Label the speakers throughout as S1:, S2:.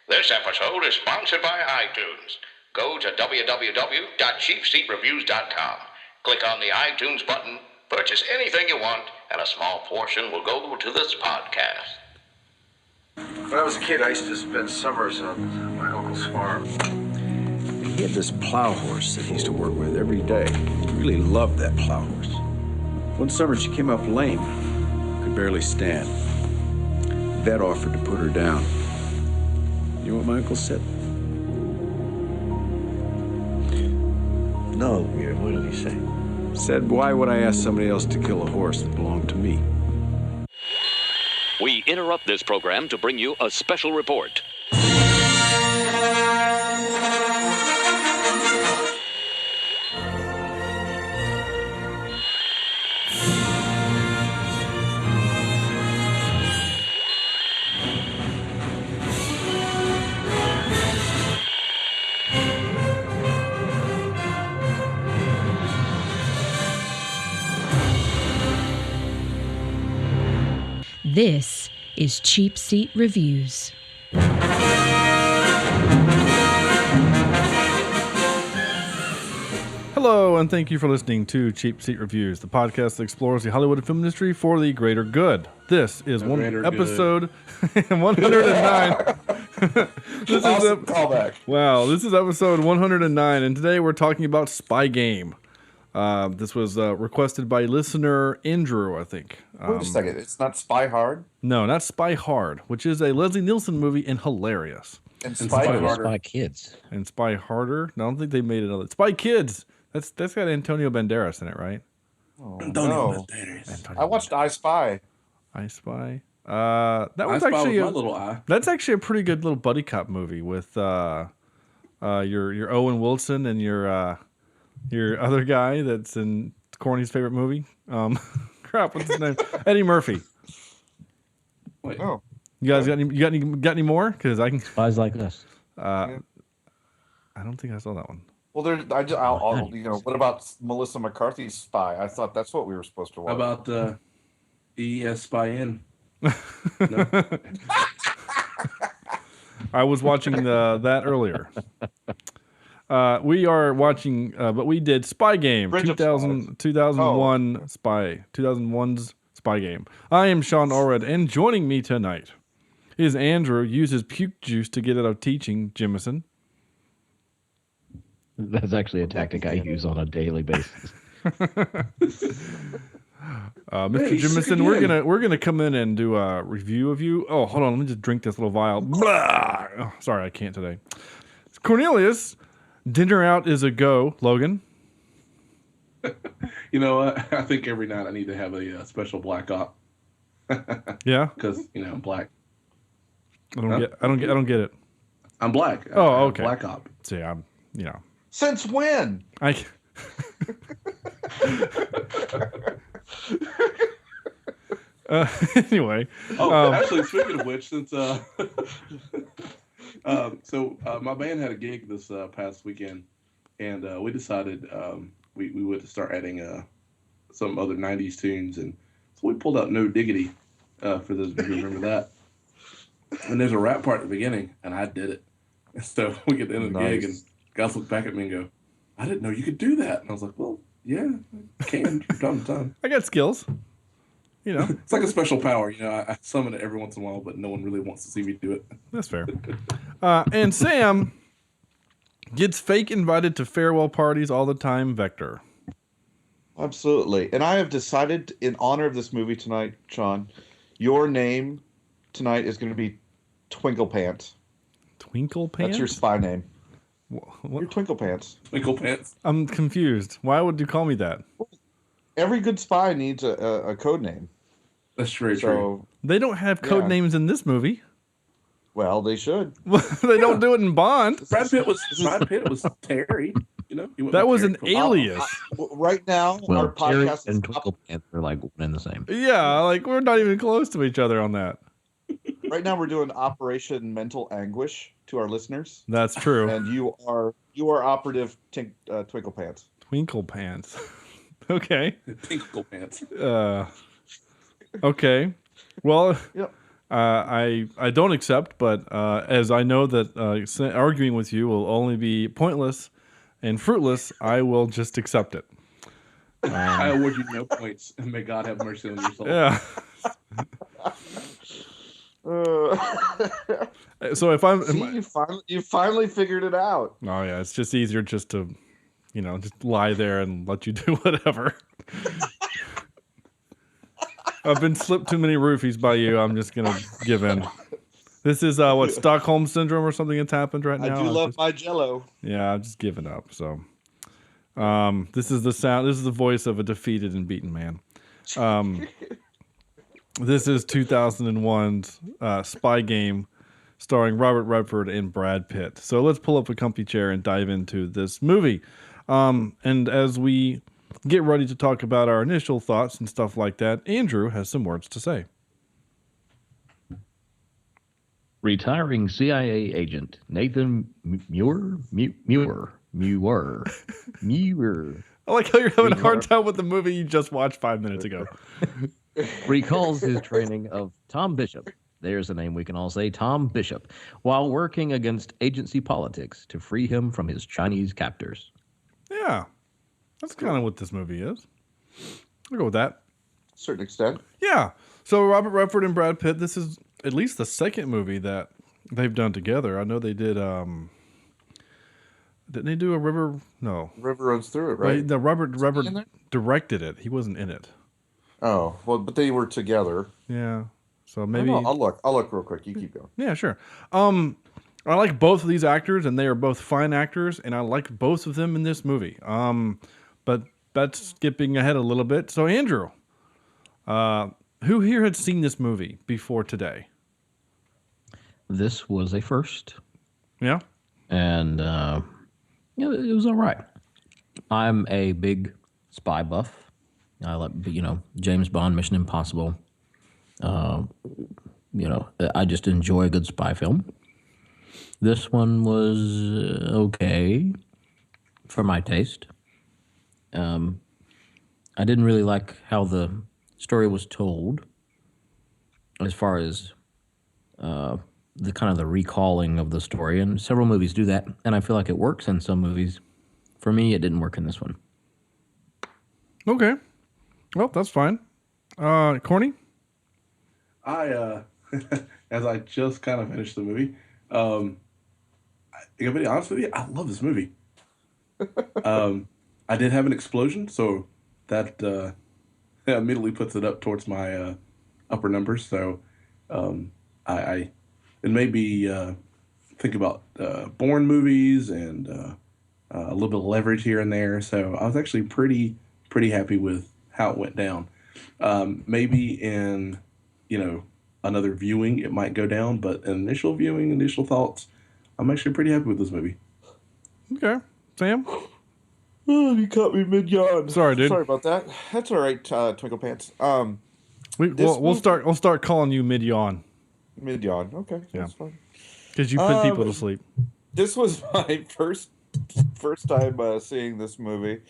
S1: This episode is sponsored by iTunes. Go to www.cheapseatreviews.com. Click on the iTunes button, purchase anything you want, and a small portion will go to this podcast.
S2: When I was a kid, I used to spend summers on my uncle's farm. He had this plow horse that he used to work with every day. He really loved that plow horse. One summer, she came up lame, could barely stand. Vet offered to put her down. You know what my uncle said?
S3: No, Muir, what did he say?
S2: Said, why would I ask somebody else to kill a horse that belonged to me?
S4: We interrupt this program to bring you a special report.
S5: This is Cheapseat Reviews.
S6: Hello, and thank you for listening to Cheapseat Reviews, the podcast that explores the Hollywood film industry for the greater good. This is episode 109. This
S3: awesome callback.
S6: Wow, this is episode 109, and today we're talking about Spy Game. This was requested by listener Andrew, I think.
S3: Wait a second, it's not Spy Hard?
S6: No, not Spy Hard, which is a Leslie Nielsen movie and hilarious.
S3: And Spy Harder.
S7: Spy Kids.
S6: And Spy Harder? No, I don't think they made another. Spy Kids! That's got Antonio Banderas in it, right?
S3: Oh, no. I watched I Spy.
S6: I Spy. That was actually that's actually a pretty good little buddy cop movie with your Owen Wilson and your other guy that's in Corny's favorite movie. Crap, what's his name? Eddie Murphy.
S3: Wait. Oh.
S6: You guys got any more? Because I can.
S7: Spies Like Us.
S6: I don't think I saw that one.
S3: Well, I'll what about Melissa McCarthy's Spy? I thought that's what we were supposed to watch.
S8: How about ESPN?
S6: No. I was watching that earlier. We are watching, but we did Spy Game, 2001's Spy Game. I am Shawn Allred, and joining me tonight is Andrew, uses puke juice to get out of teaching, Jimison.
S7: That's actually a tactic I use on a daily basis.
S6: Mr. Jimison, we're gonna come in and do a review of you. Oh, hold on, let me just drink this little vial. Blah! Oh, sorry, I can't today. Cornelius, dinner out is a go. Logan.
S8: You know what? I think every night I need to have a special black op.
S6: Yeah,
S8: because black.
S6: I don't get it.
S8: I'm black.
S6: Oh, okay.
S8: Black op.
S6: See, I'm.
S3: Since when?
S6: Anyway.
S8: Actually, speaking of which, since my band had a gig this past weekend, and we decided we would start adding some other '90s tunes, and so we pulled out No Diggity for those of you who remember that. And there's a rap part at the beginning, and I did it. And so we get to the end of the gig, and guys look back at me and go, "I didn't know you could do that." And I was like, "Well, yeah, I can from time to time.
S6: I got skills."
S8: It's like a special power. I summon it every once in a while, but no one really wants to see me do it.
S6: That's fair. And Sam gets fake invited to farewell parties all the time. Vector.
S3: Absolutely. And I have decided, in honor of this movie tonight, Shawn, your name tonight is going to be Twinkle Pants.
S6: Twinkle Pants?
S3: That's your spy name.
S6: What?
S3: Your Twinkle Pants.
S8: Twinkle Pants.
S6: I'm confused. Why would you call me that?
S3: Every good spy needs a code name.
S8: That's very true.
S6: They don't have code names in this movie.
S3: Well, they should.
S6: They don't do it in Bond.
S8: Brad Pitt was Terry.
S6: That was an alias.
S3: Right now, our podcast
S7: and Twinkle Pants are like one and the same.
S6: Yeah, like we're not even close to each other on that.
S3: Right now, we're doing Operation Mental Anguish to our listeners.
S6: That's true.
S3: And you are operative Twinkle Pants.
S6: Twinkle Pants. Okay.
S8: Twinkle Pants.
S6: Okay. Well,
S3: yep.
S6: I don't accept, but as I know that arguing with you will only be pointless and fruitless, I will just accept it.
S8: I award you no points, and may God have mercy on your soul.
S6: Yeah. So if I'm,
S3: See, you finally figured it out.
S6: oh yeah, it's just easier just to, just lie there and let you do whatever. I've been slipped too many roofies by you. I'm just gonna give in. This is what, Stockholm syndrome or something that's happened right now.
S3: I do love my Jello.
S6: Yeah, I've just given up. So, this is the sound. This is the voice of a defeated and beaten man. This is 2001's Spy Game, starring Robert Redford and Brad Pitt. So let's pull up a comfy chair and dive into this movie. And as we get ready to talk about our initial thoughts and stuff like that, Andrew has some words to say.
S7: Retiring CIA agent Nathan Muir.
S6: I like how you're having a hard time with the movie you just watched 5 minutes ago.
S7: Recalls his training of Tom Bishop. There's a name we can all say, Tom Bishop, while working against agency politics to free him from his Chinese captors.
S6: Yeah, that's kind of what this movie is. I'll go with that.
S3: To a certain extent.
S6: Yeah. So Robert Redford and Brad Pitt, this is at least the second movie that they've done together. I know they did, didn't they do a River? No.
S3: River Runs Through It, right?
S6: The Robert directed it. He wasn't in it.
S3: Oh, well, but they were together.
S6: Yeah. So maybe
S3: I'll look real quick. You keep going.
S6: Yeah, sure. I like both of these actors, and they are both fine actors, and I like both of them in this movie. But that's skipping ahead a little bit. So Andrew, who here had seen this movie before today?
S7: This was a first.
S6: Yeah.
S7: And it was all right. I'm a big spy buff. I like, James Bond, Mission Impossible. I just enjoy a good spy film. This one was okay for my taste. I didn't really like how the story was told, as far as the kind of the recalling of the story. And several movies do that, and I feel like it works in some movies. For me, it didn't work in this one.
S6: Okay. Well, that's fine. Corny?
S8: I as I just kind of finished the movie, I gotta be honest with you, I love this movie. I did have an explosion, so that immediately puts it up towards my upper numbers. So I it made me think about Bourne movies and a little bit of leverage here and there. So I was actually pretty happy with how it went down. Maybe in another viewing it might go down, but initial viewing, initial thoughts, I'm actually pretty happy with this movie.
S6: Okay. Sam?
S3: Oh, you caught me mid-yawn.
S6: Sorry, dude.
S3: Sorry about that. That's all right, Twinkle Pants.
S6: We'll start calling you mid-yawn.
S3: Mid-yawn. Okay, that's fine.
S6: Because you put people to sleep.
S3: This was my first time seeing this movie.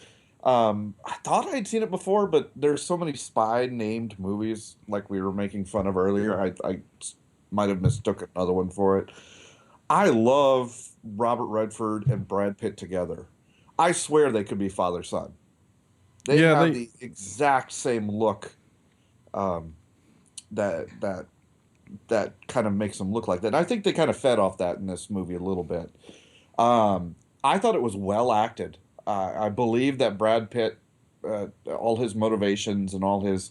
S3: I thought I'd seen it before, but there's so many spy-named movies like we were making fun of earlier. I might have mistook another one for it. I love Robert Redford and Brad Pitt together. I swear they could be father-son. They have the exact same look that kind of makes them look like that. And I think they kind of fed off that in this movie a little bit. I thought it was well acted. I believe that Brad Pitt, all his motivations and all his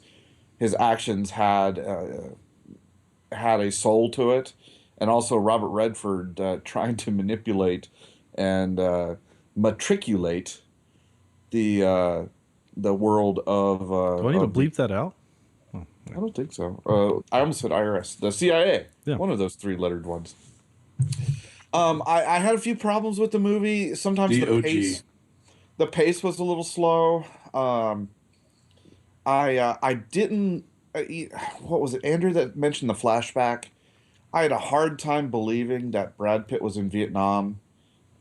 S3: actions had a soul to it, and also Robert Redford trying to manipulate and matriculate the world of.
S6: Do I need to bleep that out?
S3: Oh, I don't think so. I almost said IRS, the CIA.
S6: Yeah.
S3: One of those three-lettered ones. I had a few problems with the movie. Sometimes the pace was a little slow. I didn't. What was it, Andrew, that mentioned the flashback? I had a hard time believing that Brad Pitt was in Vietnam,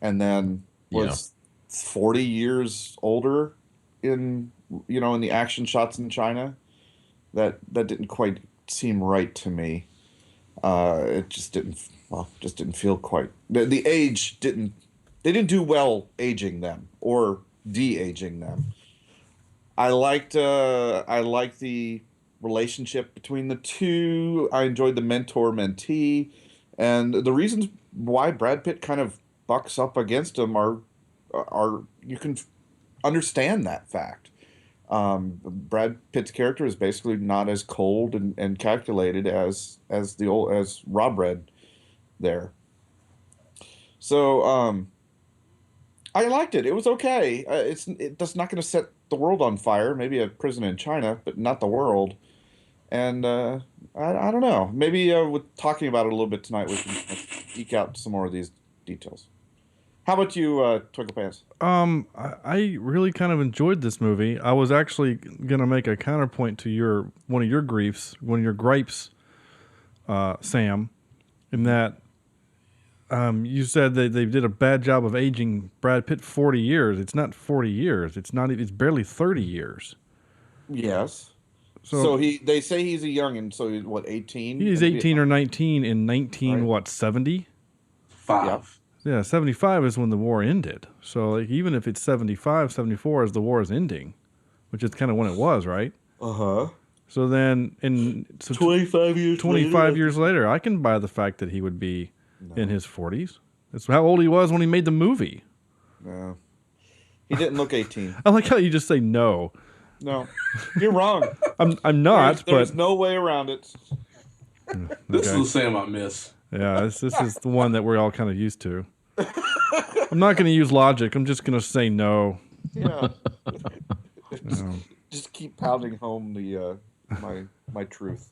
S3: and then was 40 years older in the action shots in China. That didn't quite seem right to me. It just didn't feel quite. The age didn't. They didn't do well aging them or de-aging them. I liked the relationship between the two. I enjoyed the mentor-mentee, and the reasons why Brad Pitt kind of bucks up against him are you can understand that fact. Brad Pitt's character is basically not as cold and calculated as Rob Red there. So I liked it. It was okay. That's not going to set the world on fire. Maybe a prison in China, but not the world. And I don't know. Maybe with talking about it a little bit tonight, we can eke out some more of these details. How about you, Twinkle Pants?
S6: I really kind of enjoyed this movie. I was actually going to make a counterpoint to one of your gripes, Sam, in that you said that they did a bad job of aging Brad Pitt 40 years. It's not 40 years. It's barely 30 years.
S3: Yes. So they say he's a youngin', so he's what, 18?
S6: He's 18 or 19 in 70?
S8: 5.
S6: Yeah, 75 is when the war ended. So like, even if it's 75, 74 as the war is ending, which is kind of when it was, right?
S3: Uh-huh.
S6: So then 25 years later, I can buy the fact that he would be in his 40s. That's how old he was when he made the movie.
S3: No. He didn't look 18.
S6: I like how you just say no.
S3: No. You're wrong.
S6: I'm not,
S3: there's
S6: but
S3: no way around it.
S8: This is the Sam I miss.
S6: Yeah, this is the one that we're all kind of used to. I'm not going to use logic. I'm just going to say no.
S3: Yeah. Just keep pounding home my truth.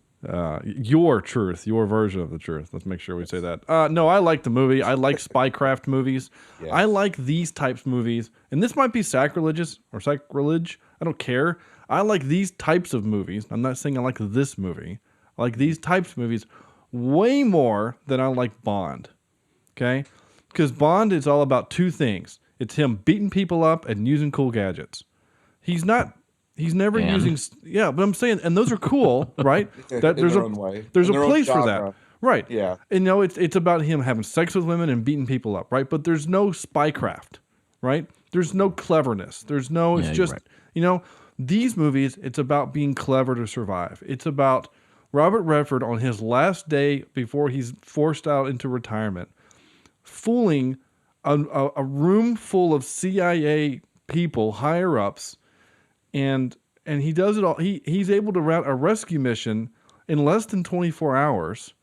S6: Your truth, your version of the truth. Let's make sure we say that. No, I like the movie. I like spycraft movies. Yes. I like these types of movies. And this might be sacrilege. I don't care. I like these types of movies. I'm not saying I like this movie. I like these types of movies way more than I like Bond. Okay? Because Bond is all about two things. It's him beating people up and using cool gadgets. He's never using... Yeah, but I'm saying... And those are cool, right? There's a place for that. Right.
S3: Yeah.
S6: And it's about him having sex with women and beating people up, right? But there's no spycraft, right? There's no cleverness. There's no... It's just... Right. These movies, it's about being clever to survive. It's about Robert Redford on his last day before he's forced out into retirement, fooling a room full of CIA people, higher ups, and he does it all. He's able to route a rescue mission in less than 24 hours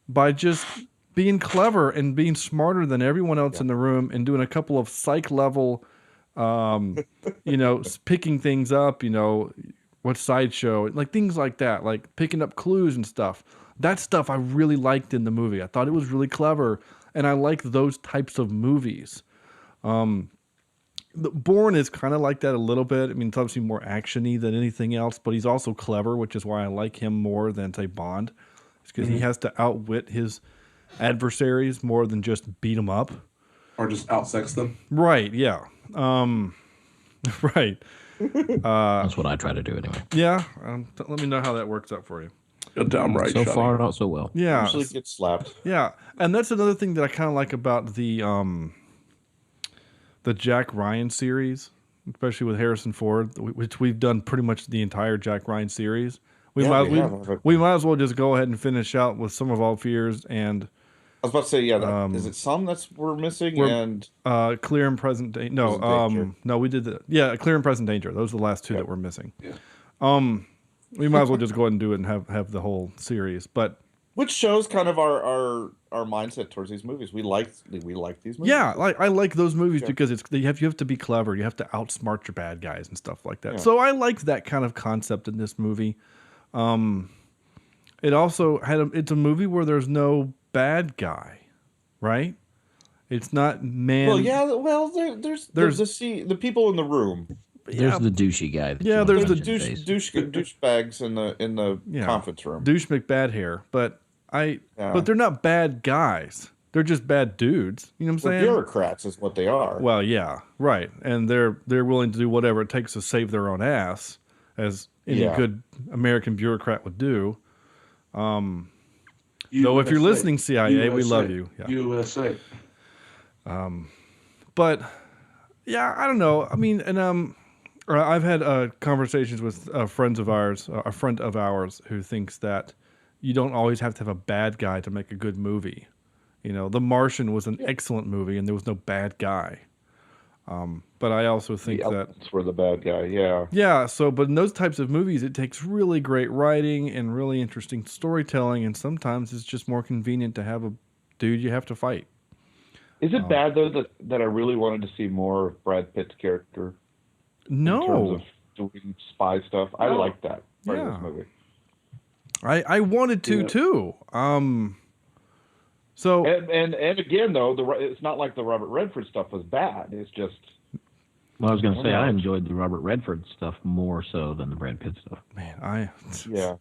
S6: by just being clever and being smarter than everyone else in the room and doing a couple of psych level, picking things up, what sideshow, like things like that, like picking up clues and stuff. That stuff I really liked in the movie. I thought it was really clever, and I like those types of movies. Bourne is kind of like that a little bit. I mean, it's obviously more action-y than anything else, but he's also clever, which is why I like him more than, say, Bond. It's because he has to outwit his adversaries more than just beat them up.
S8: Or just outsex them.
S6: Right, yeah. Right.
S7: That's what I try to do anyway.
S6: Yeah. Let me know how that works out for you.
S8: You're damn right.
S7: So far, not so well.
S6: Yeah.
S3: Usually gets slapped.
S6: Yeah. And that's another thing that I kind of like about the Jack Ryan series, especially with Harrison Ford, which we've done pretty much the entire Jack Ryan series. We might as well just go ahead and finish out with Sum of All Fears and...
S3: I was about to say, is it some we're missing?
S6: Clear and Present Danger. No, we did that. Yeah, Clear and Present Danger. Those are the last two that we're missing. Yeah. We might as well just go ahead and do it and have the whole series. But
S3: which shows kind of our mindset towards these movies. We like these movies.
S6: Yeah, I like those movies because you have to be clever. You have to outsmart your bad guys and stuff like that. Yeah. So I liked that kind of concept in this movie. It also it's a movie where there's no bad guy, right? It's not man.
S3: Well, yeah. Well, there's the people in the room.
S7: There's the douchey guy.
S3: There's the douchebags in the conference room.
S6: Douche McBad hair, but they're not bad guys. They're just bad dudes. You know what I'm saying?
S3: Bureaucrats is what they are.
S6: Well, yeah, right. And they're willing to do whatever it takes to save their own ass, as any good American bureaucrat would do. Though if you're
S8: USA.
S6: listening, CIA, we
S8: USA.
S6: love you. Yeah.
S8: USA.
S6: But yeah, I don't know. I mean, and I've had conversations with friends of ours, a friend of ours, who thinks that you don't always have to have a bad guy to make a good movie. You know, The Martian was an excellent movie, and there was no bad guy. But I also think that
S3: That's for the bad guy. Yeah.
S6: yeah. So, but in those types of movies, it takes really great writing and really interesting storytelling, and sometimes it's just more convenient to have a dude you have to fight.
S3: Is it bad though that I really wanted to see more of Brad Pitt's character in terms
S6: No,
S3: of doing spy stuff? I like that part of
S6: Yeah.
S3: this movie.
S6: I wanted to too. So
S3: And again though, it's not like the Robert Redford stuff was bad. It's just
S7: Well, I was going to say I enjoyed the Robert Redford stuff more so than the Brad Pitt stuff.
S6: man,
S3: yeah.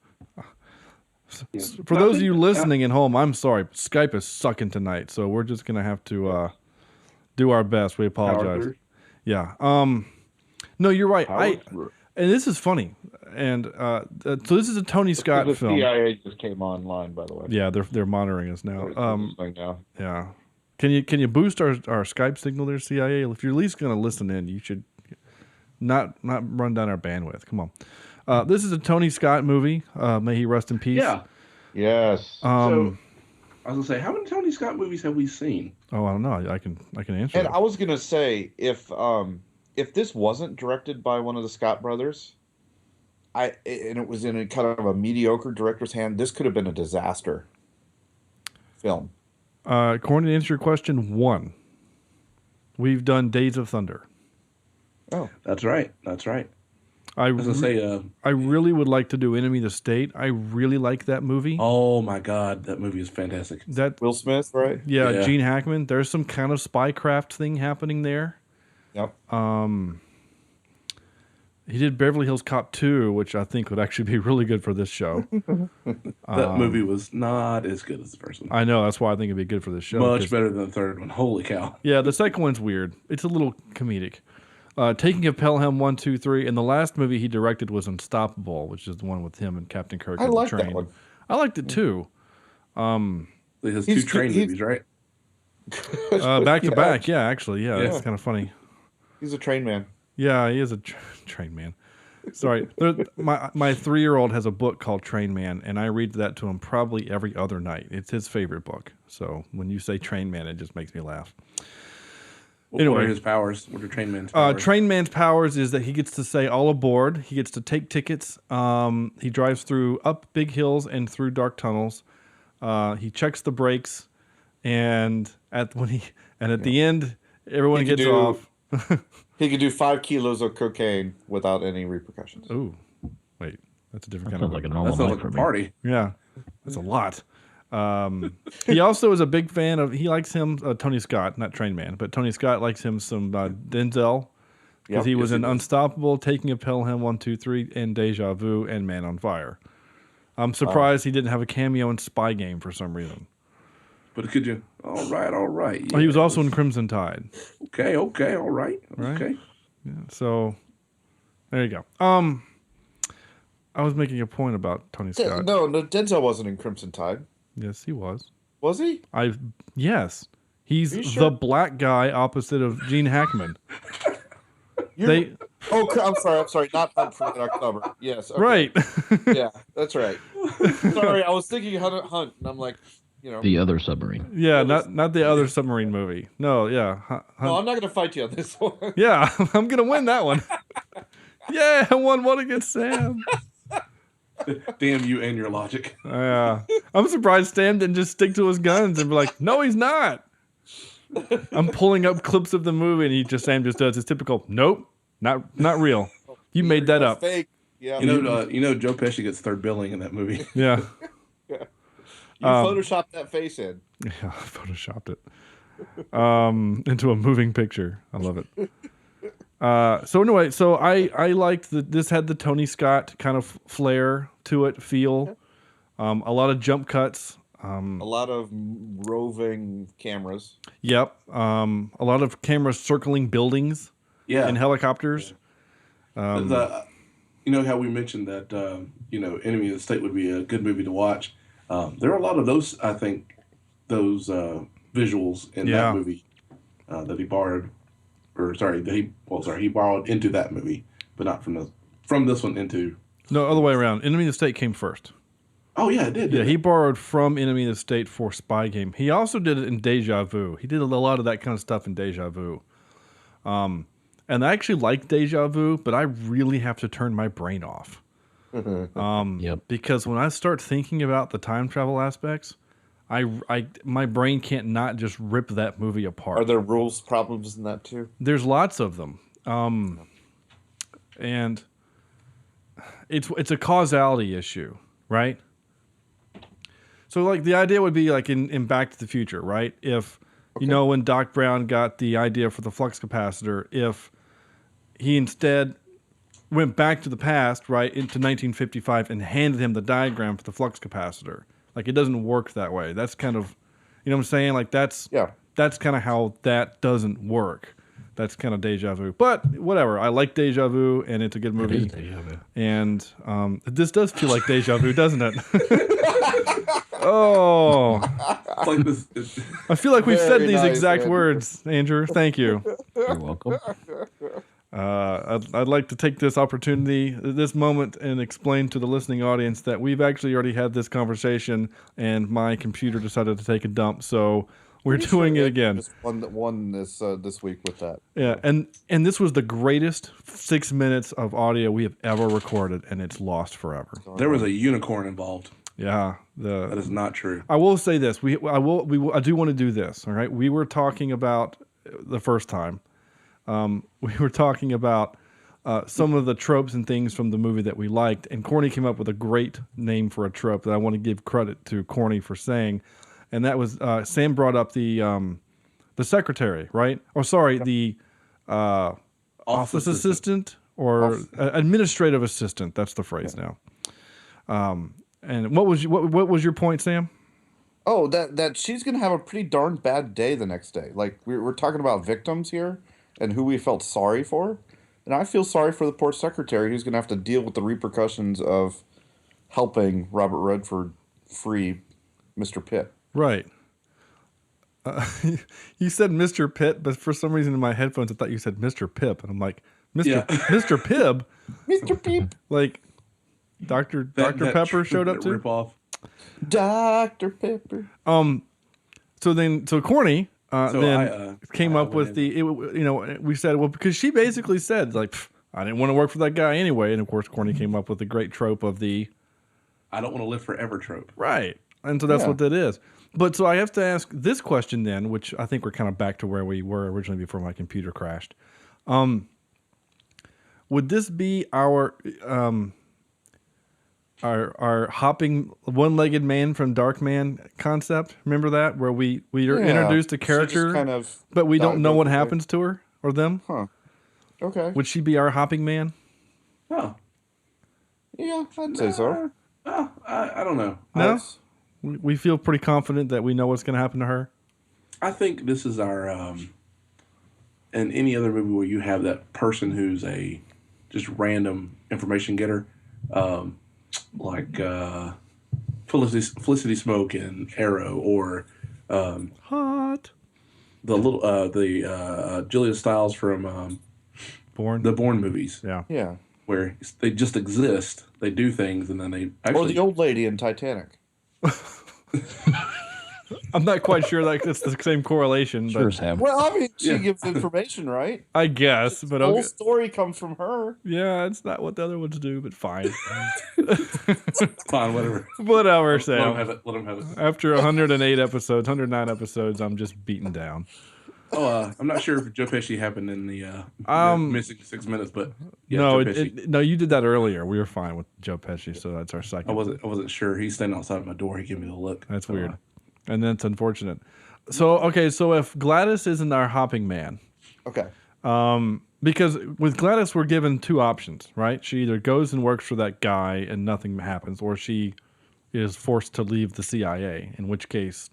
S6: for those of you listening at home, I'm sorry, Skype is sucking tonight, so we're just gonna have to do our best. We apologize. Yeah. No, you're right. And this is funny. And so this is a Tony Scott
S3: The
S6: film.
S3: CIA just came online, by the way.
S6: Yeah, they're monitoring us now.
S3: Now.
S6: Yeah. Can you boost our Skype signal there, CIA? If you're at least going to listen in, you should not run down our bandwidth. Come on. This is a Tony Scott movie. May he rest in peace.
S8: Yeah.
S3: Yes.
S8: So I was gonna say, how many Tony Scott movies have we seen?
S6: Oh, I don't know. I can answer.
S3: And
S6: that.
S3: I was gonna say if this wasn't directed by one of the Scott brothers, and it was in a kind of a mediocre director's hand, this could have been a disaster film.
S6: According to answer your question, 1. We've done Days of Thunder.
S3: Oh,
S8: That's right. That's right.
S6: I
S8: was gonna say,
S6: I really would like to do Enemy of the State. I really like that movie.
S8: oh my God, that movie is fantastic.
S6: That
S3: Will Smith, right?
S6: yeah, Gene Hackman. There's some kind of spycraft thing happening there.
S3: Yep.
S6: He did Beverly Hills Cop 2, which I think would actually be really good for this show.
S8: That movie was not as good as the first one.
S6: I know, that's why I think it'd be good for this show.
S8: Much better than the third one. Holy cow.
S6: Yeah, the second one's weird. It's a little comedic. Taking of Pelham 1, 2, 3, and the last movie he directed was Unstoppable, which is the one with him and Captain Kirk.
S3: I
S6: on the
S3: like
S6: train.
S3: that one.
S6: I liked it too.
S8: He has 2 train movies, right?
S6: Back to back, yeah, actually, yeah, that's kind of funny.
S3: He's a train man.
S6: Yeah, he is a train man. Sorry, my 3-year-old has a book called Train Man, and I read that to him probably every other night. It's his favorite book. So when you say Train Man, it just makes me laugh.
S8: What
S6: Anyway.
S8: are his powers? What are Train Man's powers?
S6: Train Man's powers is that he gets to say all aboard. He gets to take tickets. He drives through up big hills and through dark tunnels. He checks the brakes, and at the end, everyone gets off.
S3: He could do 5 kilos of cocaine without any repercussions.
S6: Ooh, wait, that's a different
S7: That
S6: kind
S7: sounds
S6: of
S7: like a
S8: That
S7: normal
S8: sounds
S7: night
S8: like
S7: for
S8: a
S7: me.
S8: party.
S6: Yeah, that's a lot. He also is a big fan of. He likes him Tony Scott, not Train Man, but Tony Scott likes him some Denzel because he was in Unstoppable, Taking of Pelham 1, 2, 3, and Deja Vu, and Man on Fire. I'm surprised he didn't have a cameo in Spy Game for some reason.
S8: But could you? All right.
S6: Oh, he was also in Crimson Tide.
S8: Okay, all right. Okay.
S6: So there you go. I was making a point about Tony Scott.
S3: No, Denzel wasn't in Crimson Tide.
S6: Yes, he was.
S3: Was he?
S6: Yes. He's
S3: Are you
S6: the
S3: sure?
S6: black guy opposite of Gene Hackman.
S3: I'm sorry. Not Hunt for Red October. Yes. Okay.
S6: Right.
S3: Yeah, that's right. Sorry, I was thinking Hunt, and I'm like,
S7: The other submarine.
S6: Yeah, not the other submarine movie. No, yeah.
S3: No, I'm not going to fight you on this one.
S6: Yeah, I'm going to win that one. Yeah, I won one against Sam.
S8: Damn you and your logic.
S6: Yeah. I'm surprised Sam didn't just stick to his guns and be like, no, he's not. I'm pulling up clips of the movie and Sam just does his typical, nope, not real. You made that up.
S3: Fake. Yeah.
S8: You know, Joe Pesci gets third billing in that movie.
S6: Yeah.
S3: You photoshopped that face in.
S6: Yeah, I photoshopped it into a moving picture. I love it. So anyway, I liked that this had the Tony Scott kind of flair to it, feel. A lot of jump cuts.
S3: A lot of roving cameras.
S6: Yep. A lot of cameras circling buildings.
S8: Yeah.
S6: And helicopters.
S8: You know how we mentioned that Enemy of the State would be a good movie to watch. There are a lot of those, I think, those visuals in that movie that he borrowed, he borrowed into that movie, but not from this one into.
S6: No, other way around. Enemy of the State came first.
S8: Oh yeah, it did.
S6: Yeah, he borrowed from Enemy of the State for Spy Game. He also did it in Deja Vu. He did a lot of that kind of stuff in Deja Vu. And I actually like Deja Vu, but I really have to turn my brain off. Because when I start thinking about the time travel aspects, my brain can't not just rip that movie apart.
S3: Are there rules problems in that too?
S6: There's lots of them. And it's a causality issue, right? So like the idea would be like in Back to the Future, right? If you know when Doc Brown got the idea for the flux capacitor, if he instead went back to the past, right, into 1955 and handed him the diagram for the flux capacitor, like it doesn't work that way. That's kind of, you know what I'm saying? Like that's kind of how that doesn't work. That's kind of Deja Vu. But whatever. I like Deja Vu, and it's a good movie.
S7: It is Deja Vu.
S6: And this does feel like Deja Vu, doesn't it? Oh.
S8: Like this.
S6: I feel like we've said these exact words, Andrew. Thank you.
S7: You're welcome.
S6: I'd like to take this opportunity, this moment, and explain to the listening audience that we've actually already had this conversation, and my computer decided to take a dump, so we're doing it again.
S3: Just one this week with that.
S6: Yeah, and this was the greatest 6 minutes of audio we have ever recorded, and it's lost forever.
S8: There was a unicorn involved.
S6: Yeah,
S8: that is not true.
S6: I will say this: I do want to do this. All right, we were talking about the first time. We were talking about some of the tropes and things from the movie that we liked, and Corny came up with a great name for a trope that I want to give credit to Corny for saying, and that was Sam brought up the secretary, right? Or sorry, the office assistant or administrative assistant. That's the phrase now. And what was your point, Sam?
S3: Oh, that she's gonna have a pretty darn bad day the next day. Like we're talking about victims here and who we felt sorry for, and I feel sorry for the poor secretary who's gonna have to deal with the repercussions of helping Robert Redford free Mr. Pitt.
S6: Right. You said Mr. Pitt, but for some reason in my headphones I thought you said Mr. Pip, and I'm like, Mr. Pibb,
S3: Mr. Peep,
S6: like Dr. Pepper showed up too.
S8: Rip off.
S3: Dr. Pepper.
S6: So Corny came up with we said, well, because she basically said like, I didn't want to work for that guy anyway, and of course Corny came up with the great trope of the
S8: I don't want to live forever trope.
S6: Right. And so that's what that is. But so I have to ask this question then, which I think we're kind of back to where we were originally before my computer crashed. Would this be our hopping one-legged man from Darkman concept? Remember that, where we are introduced a character, but we don't know what happens to her or them?
S3: Huh. Okay.
S6: Would she be our hopping man?
S8: Oh.
S3: Yeah, I'd say so.
S8: I don't know.
S6: No? We feel pretty confident that we know what's going to happen to her? I
S8: think this is our... in any other movie where you have that person who's a just random information getter, like Felicity Smoke in Arrow, or
S6: Hot.
S8: Julia Stiles from the Bourne movies.
S6: Yeah.
S8: Where they just exist, they do things, and then they actually...
S3: Or the old lady in Titanic.
S6: I'm not quite sure that it's the same correlation.
S7: Sure,
S6: but...
S7: Sam.
S3: Well, I mean, she gives information, right?
S6: I guess, but
S3: the whole story comes from her.
S6: Yeah, it's not what the other ones do, but fine.
S8: Fine, whatever.
S6: Whatever, Sam.
S8: Let them have it.
S6: After 109 episodes, I'm just beaten down.
S8: Oh, I'm not sure if Joe Pesci happened in the missing 6 minutes, but yeah,
S6: no, no, you did that earlier. We were fine with Joe Pesci, so that's our second.
S8: I wasn't sure. He's standing outside my door. He gave me the look.
S6: That's weird, and that's unfortunate. So if Gladys isn't our hopping man,
S3: okay,
S6: because with Gladys we're given two options, right? She either goes and works for that guy and nothing happens, or she is forced to leave the CIA. In which case,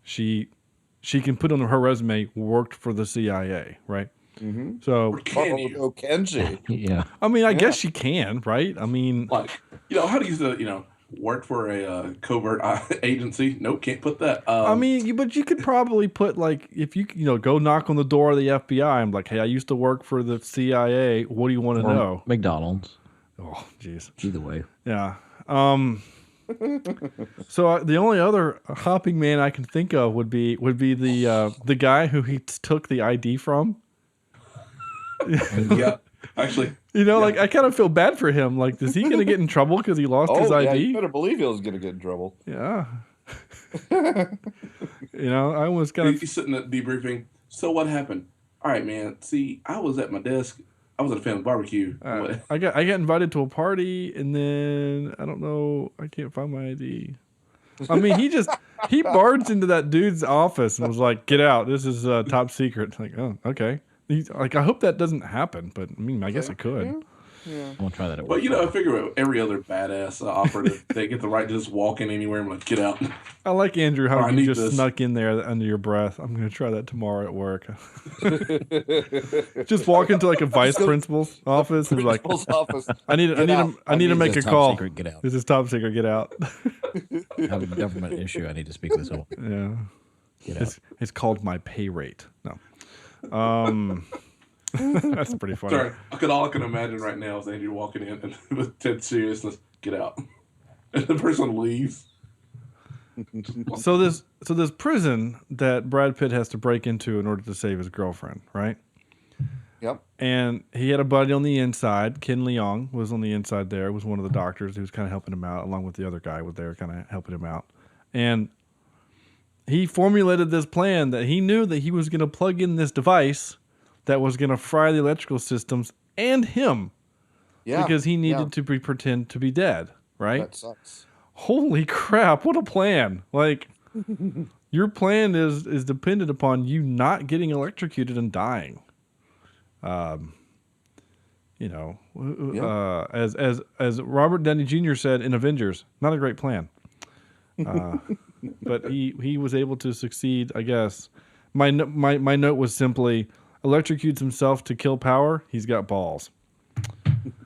S6: she can put on her resume, worked for the CIA, right?
S3: Mm-hmm.
S6: So,
S3: can she?
S7: Yeah.
S6: I mean, I guess she can, right? I mean,
S8: like, how do you say, Worked for a covert agency. Nope, can't put that.
S6: I mean, but you could probably put like if you go knock on the door of the FBI. I'm like, hey, I used to work for the CIA. What do you want to know?
S7: McDonald's.
S6: Oh, jeez.
S7: Either way.
S6: Yeah. So the only other hopping man I can think of would be the guy who he took the ID from.
S8: Yeah, actually.
S6: Like I kind of feel bad for him. Like, is he going to get in trouble because he lost his ID?
S3: Yeah, you better believe he was going to get in trouble.
S6: Yeah. I was kind of.
S8: He's sitting at debriefing. So what happened? All right, man. See, I was at my desk. I was at a family barbecue.
S6: I got invited to a party, and then I don't know. I can't find my ID. I mean, he barged into that dude's office and was like, "Get out! This is top secret." Like, oh, okay. He's like, I hope that doesn't happen, but I mean, I guess it could.
S7: Yeah. We'll try that at
S8: work.
S7: But
S8: I figure every other badass operative, they get the right to just walk in anywhere and like, get out.
S6: I like Andrew how you just snuck in there under your breath. I'm going to try that tomorrow at work. Just walk into like a vice principal's office and like, I need to make a call.
S7: Secret, get out.
S6: This is top secret. Get out.
S7: I have a government issue. I need to speak to someone.
S6: Yeah.
S7: Get out.
S6: It's called my pay rate. No. That's pretty funny.
S8: Sorry, all I can imagine right now is Andrew walking in and with dead seriousness, get out, and the person leaves.
S6: So this prison that Brad Pitt has to break into in order to save his girlfriend, right?
S3: Yep.
S6: And he had a buddy on the inside. Ken Leong was on the inside there. Was one of the doctors who was kind of helping him out, along with the other guy was there kind of helping him out. And he formulated this plan that he knew that he was going to plug in this device that was going to fry the electrical systems and him. Yeah. Because he needed to pretend to be dead, right?
S3: That sucks.
S6: Holy crap, what a plan. Like, your plan is dependent upon you not getting electrocuted and dying. As Robert Downey Jr. said in Avengers, not a great plan. But he was able to succeed, I guess. My note was simply, electrocutes himself to kill power, he's got balls.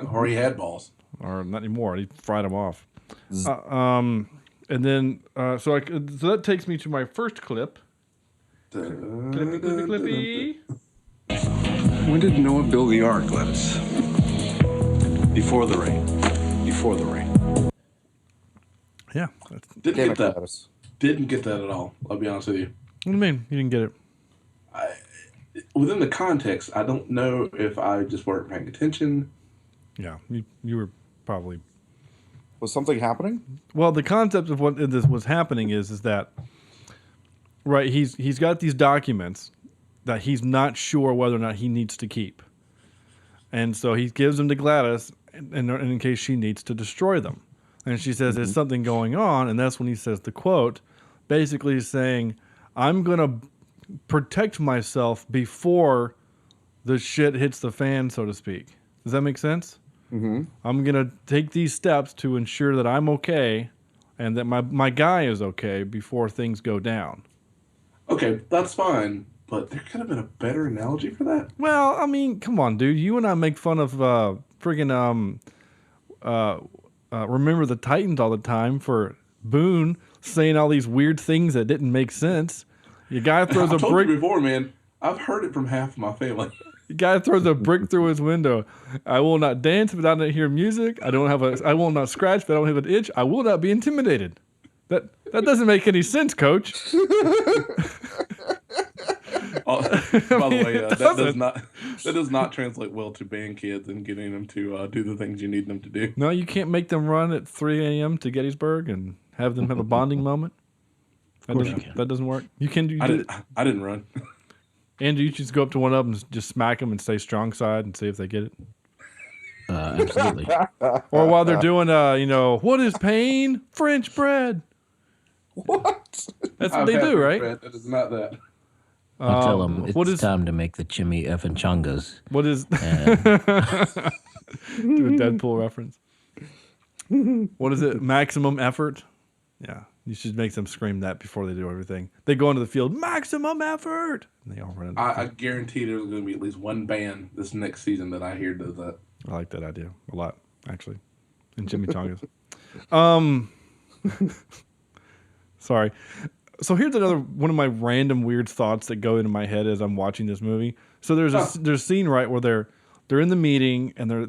S8: Or he had balls.
S6: Or not anymore, he fried them off. And then, so that takes me to my first clip. Clippy.
S2: When did Noah build the ark, Gladys? Before the rain. Before the rain.
S6: Yeah.
S8: Didn't get that at all, I'll be honest with you.
S6: What do you mean? You didn't get it?
S8: Within the context, I don't know if I just weren't paying attention.
S6: Yeah, you were probably.
S3: Was something happening?
S6: Well, the concept of what this was happening is that, right, he's got these documents that he's not sure whether or not he needs to keep. And so he gives them to Gladys in case she needs to destroy them. And she says there's something going on, and that's when he says the quote, basically saying, I'm going to protect myself before the shit hits the fan, so to speak. Does that make sense? Mm-hmm. I'm going to take these steps to ensure that I'm okay and that my guy is okay before things go down.
S8: Okay, that's fine, but there could have been a better analogy for that.
S6: Well, I mean, come on, dude. You and I make fun of Remember the Titans all the time for Boone saying all these weird things that didn't make sense. Your guy throws a brick.
S8: You before, man. I've heard it from half of my family.
S6: The guy throws a brick through his window. I will not dance if I don't hear music. I will not scratch if I don't have an itch. I will not be intimidated. That doesn't make any sense, Coach.
S8: By the way, that does not translate well to band kids and getting them to do the things you need them to do.
S6: No, you can't make them run at 3 a.m. to Gettysburg and have them have a bonding moment. That doesn't work. You can do.
S8: I didn't run.
S6: Andrew, you just go up to one of them and just smack them and say strong side and see if they get it.
S7: Absolutely.
S6: Or while they're doing, what is pain? French bread.
S3: What?
S6: That's what they do, right?
S8: Bread. That is not that.
S7: I tell them it's time to make the chimmy effing chungas.
S6: What is? Do a Deadpool reference. What is it? Maximum effort. Yeah, you should make them scream that before they do everything. They go into the field. Maximum effort. And they all run.
S8: I guarantee there's going to be at least one band this next season that I hear does that.
S6: I like that idea a lot, actually. And chimichangas. Sorry. So here's another one of my random weird thoughts that go into my head as I'm watching this movie. So there's a scene right where they're in the meeting and they're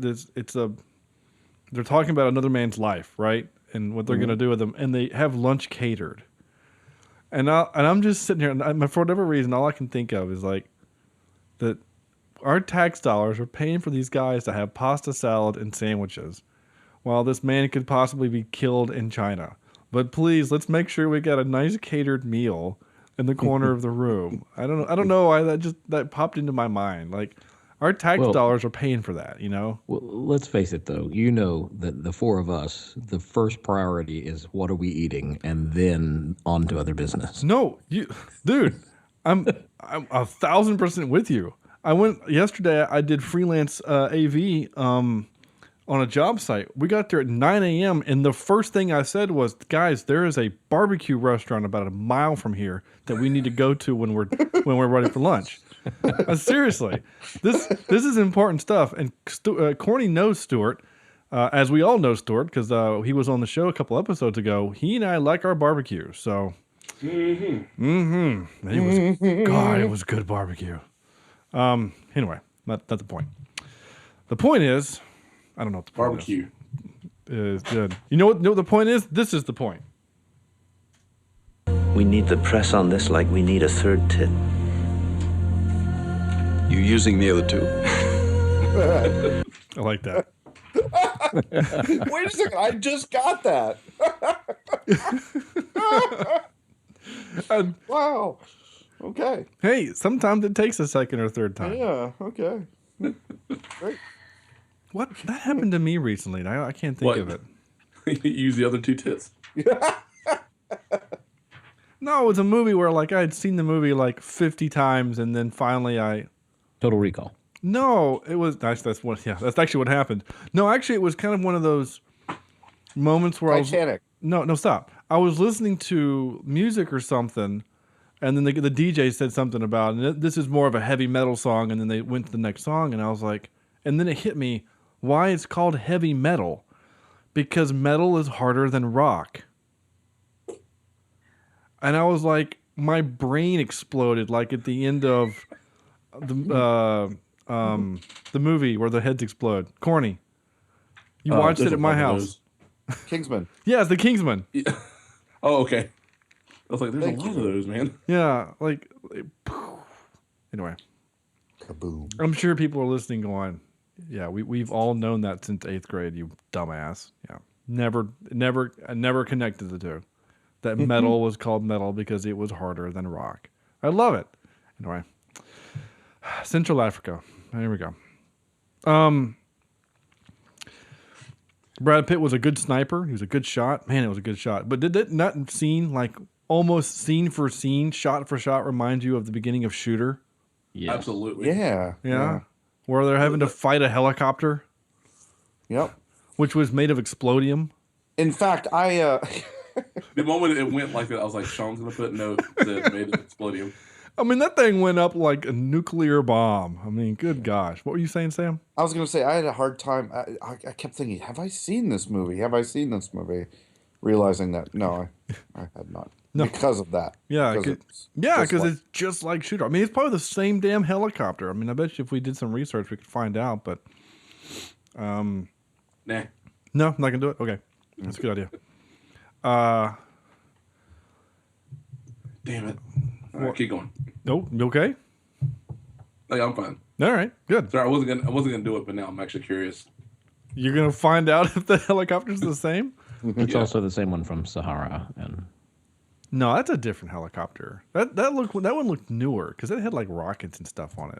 S6: talking about another man's life, right? And what they're gonna do with him, and they have lunch catered. And I'm just sitting here, and for whatever reason, all I can think of is like that our tax dollars are paying for these guys to have pasta salad and sandwiches, while this man could possibly be killed in China. But please, let's make sure we got a nice catered meal in the corner of the room. I don't know why that popped into my mind. Like, our tax dollars are paying for that, you know?
S7: Well, let's face it, though. You know that the four of us, the first priority is what are we eating, and then on to other business.
S6: No, dude, I'm 1,000% with you. I went yesterday. I did freelance AV on a job site. We got there at 9 a.m. and the first thing I said was, "Guys, there is a barbecue restaurant about a mile from here that we need to go to when we're ready for lunch." Seriously, this is important stuff. And Corny knows Stuart, as we all know Stuart, because he was on the show a couple episodes ago. He and I like our barbecue, so. It was good barbecue. Anyway, not the point. The point is, I don't know what the point
S8: barbecue
S6: is good. You know what the point is? This is the point.
S9: We need the press on this like we need a third tit.
S2: You using the other two?
S6: I like that.
S3: Wait a second, I just got that. Wow. Okay.
S6: Hey, sometimes it takes a second or third time.
S3: Yeah, okay. Great.
S6: What? That happened to me recently. I can't think of it.
S8: You use the other two tits.
S6: No, it was a movie where like I had seen the movie like 50 times and then finally
S7: Total Recall. No,
S6: it was that's actually what happened. No, actually it was kind of one of those moments where
S3: Titanic.
S6: No, stop. I was listening to music or something, and then the DJ said something about, and this is more of a heavy metal song, and then they went to the next song, and I was like, and then it hit me, why it's called heavy metal? Because metal is harder than rock. And I was like, my brain exploded, like at the end of the movie where the heads explode. Corny. You watched it at my house.
S3: Kingsman.
S6: Yeah, it's the Kingsman.
S8: Yeah. Oh, okay. I was like, there's a lot of those, man.
S6: Yeah, like anyway.
S3: Kaboom.
S6: I'm sure people are listening going, yeah, we've all known that since 8th grade, you dumbass. Yeah. Never connected the two. That metal was called metal because it was harder than rock. I love it. Anyway. Central Africa. Here we go. Brad Pitt was a good sniper. He was a good shot. Man, it was a good shot. But did that not scene, like almost scene for scene, shot for shot, remind you of the beginning of Shooter?
S8: Yeah, absolutely.
S3: Yeah.
S6: Where they're having to fight a helicopter.
S3: Yep.
S6: Which was made of explodium.
S3: In fact,
S8: the moment it went like that, I was like, Sean's gonna put note that made it explodium.
S6: I mean, that thing went up like a nuclear bomb. I mean, good gosh. What were you saying, Sam?
S3: I was going to say, I had a hard time. I kept thinking, have I seen this movie? Realizing that, no, I had not.
S6: No.
S3: Because of that.
S6: Yeah, because it's just like Shooter. I mean, it's probably the same damn helicopter. I mean, I bet you if we did some research, we could find out, but...
S8: Nah.
S6: No, not going to do it? Okay. That's a good idea.
S8: Damn it. All right, keep going.
S6: Nope. You okay?
S8: Like, I'm fine.
S6: All right. Good.
S8: Sorry, I wasn't gonna do it, but now I'm actually curious.
S6: You're gonna find out if the helicopter's the same?
S7: It's also the same one from Sahara, and
S6: no, that's a different helicopter. That one looked newer because it had like rockets and stuff on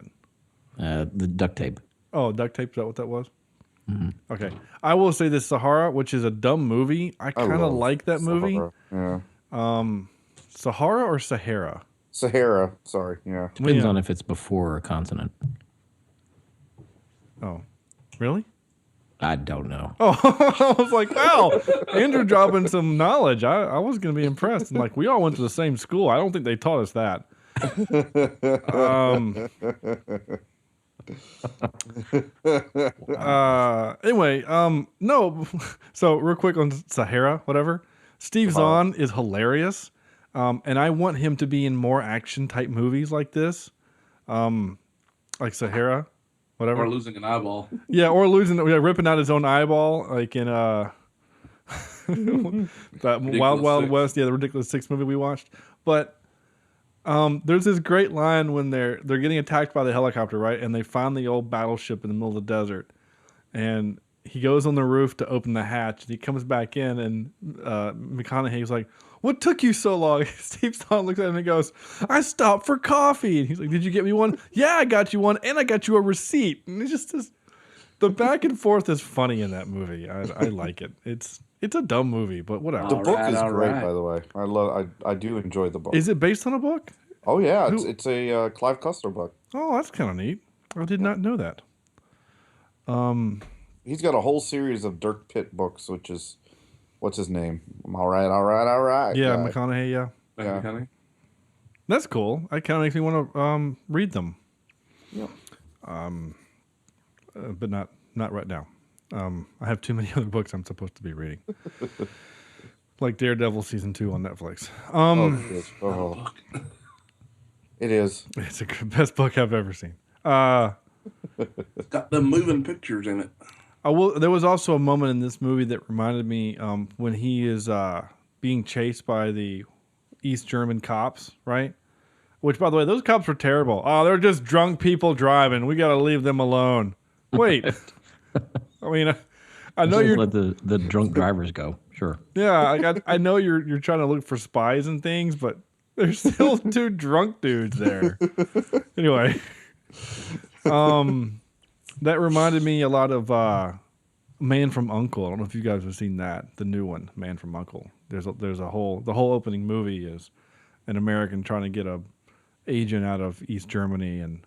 S7: it. The duct tape.
S6: Oh, duct tape. Is that what that was? Mm-hmm. Okay. I will say this Sahara, which is a dumb movie. I kind of like that movie.
S3: Yeah.
S6: Sahara or Sahara?
S3: Sahara. Sorry. Yeah.
S7: Depends on if it's before a continent.
S6: Oh, really?
S7: I don't know.
S6: Oh, I was like, wow, Andrew dropping some knowledge. I was going to be impressed. And like, we all went to the same school. I don't think they taught us that. Anyway, no. So real quick on Sahara, whatever. Steve Zahn is hilarious, and I want him to be in more action type movies like this, like Sahara, whatever.
S8: Or losing an eyeball.
S6: Yeah, or ripping out his own eyeball, like in that Wild Wild
S8: 6.
S6: West. Yeah, the Ridiculous 6 movie we watched. But there's this great line when they're getting attacked by the helicopter, right? And they find the old battleship in the middle of the desert, and he goes on the roof to open the hatch, and he comes back in, and McConaughey's like, "What took you so long?" Steve Zahn looks at him and goes, "I stopped for coffee." And he's like, "Did you get me one?" "Yeah, I got you one, and I got you a receipt." And it's just this, the back and forth is funny in that movie. I like it. It's a dumb movie, but whatever.
S3: The book is great, by the way. I do enjoy the book.
S6: Is it based on a book?
S3: Oh yeah, it's a Clive Cussler book.
S6: Oh, that's kind of neat. I did not know that.
S3: He's got a whole series of Dirk Pitt books, which is, what's his name? All right.
S6: Yeah,
S3: guy.
S6: McConaughey. Yeah,
S8: McConaughey.
S6: That's cool. It kind of makes me want to read them.
S3: Yeah.
S6: But not right now. I have too many other books I'm supposed to be reading, like Daredevil season 2 on Netflix.
S3: It is.
S6: It's the best book I've ever seen.
S8: It's got the moving pictures in it.
S6: There was also a moment in this movie that reminded me when he is being chased by the East German cops, right? Which, by the way, those cops were terrible. Oh, they're just drunk people driving. We got to leave them alone. Wait. I mean, I know you're
S7: let the drunk drivers go. Sure.
S6: Yeah, I know you're trying to look for spies and things, but there's still 2 drunk dudes there. Anyway, that reminded me a lot of Man from U.N.C.L.E. I don't know if you guys have seen that, the new one, Man from U.N.C.L.E. The whole opening movie is an American trying to get a agent out of East Germany, and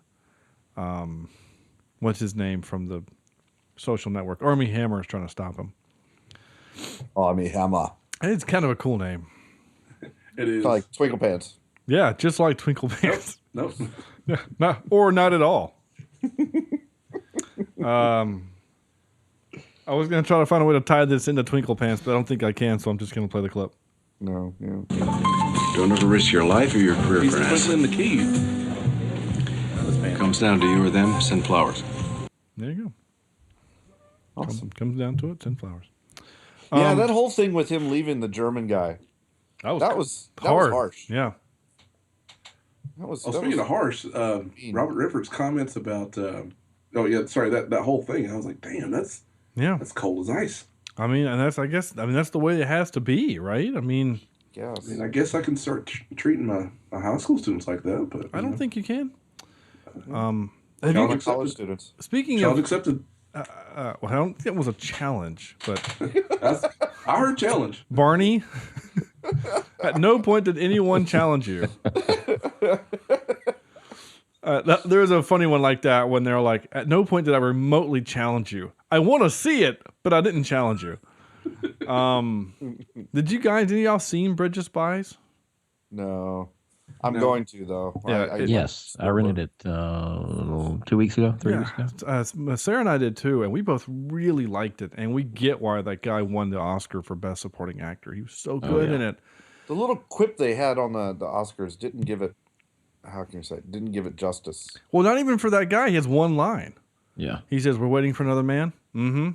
S6: what's his name from the Social Network? Armie Hammer is trying to stop him.
S3: Armie Hammer.
S6: It's kind of a cool name.
S8: It is.
S3: Like Twinkle Pants.
S6: Yeah, just like Twinkle Pants.
S8: Nope.
S6: Yeah, not at all. I was going to try to find a way to tie this into Twinkle Pants, but I don't think I can, so I'm just going to play the clip.
S3: No, yeah.
S2: Don't ever risk your life or your career
S8: He's
S2: for an asset.
S8: twinkling the keys.
S2: Comes down to you or them, send flowers.
S6: There you go.
S3: Awesome.
S6: Comes down to it, 10 flowers.
S3: Yeah, that whole thing with him leaving the German guy. That was harsh.
S6: Yeah.
S8: Speaking of harsh, Robert Redford's comments about that whole thing. I was like, damn, that's cold as ice.
S6: I mean, and that's the way it has to be, right? I mean,
S8: I guess I can start treating my high school students like that, but
S6: I don't think you can.
S3: College students.
S6: Speaking
S8: challenge
S6: of
S8: accepted.
S6: Well, I don't think it was a challenge, but
S8: I heard challenge.
S6: Barney, at no point did anyone challenge you. There was a funny one like that when they're like, at no point did I remotely challenge you. I want to see it, but I didn't challenge you. Did you guys, any of y'all seen Bridge of Spies?
S3: No. I'm going to, though.
S6: Yeah,
S7: yes, I rented it 2 weeks ago, 3 weeks ago.
S6: Sarah and I did too, and we both really liked it, and we get why that guy won the Oscar for Best Supporting Actor. He was so good in it.
S3: The little quip they had on the Oscars didn't give it, how can you say, didn't give it justice.
S6: Well, not even for that guy. He has one line.
S7: Yeah.
S6: He says, "We're waiting for another man." Mm-hmm.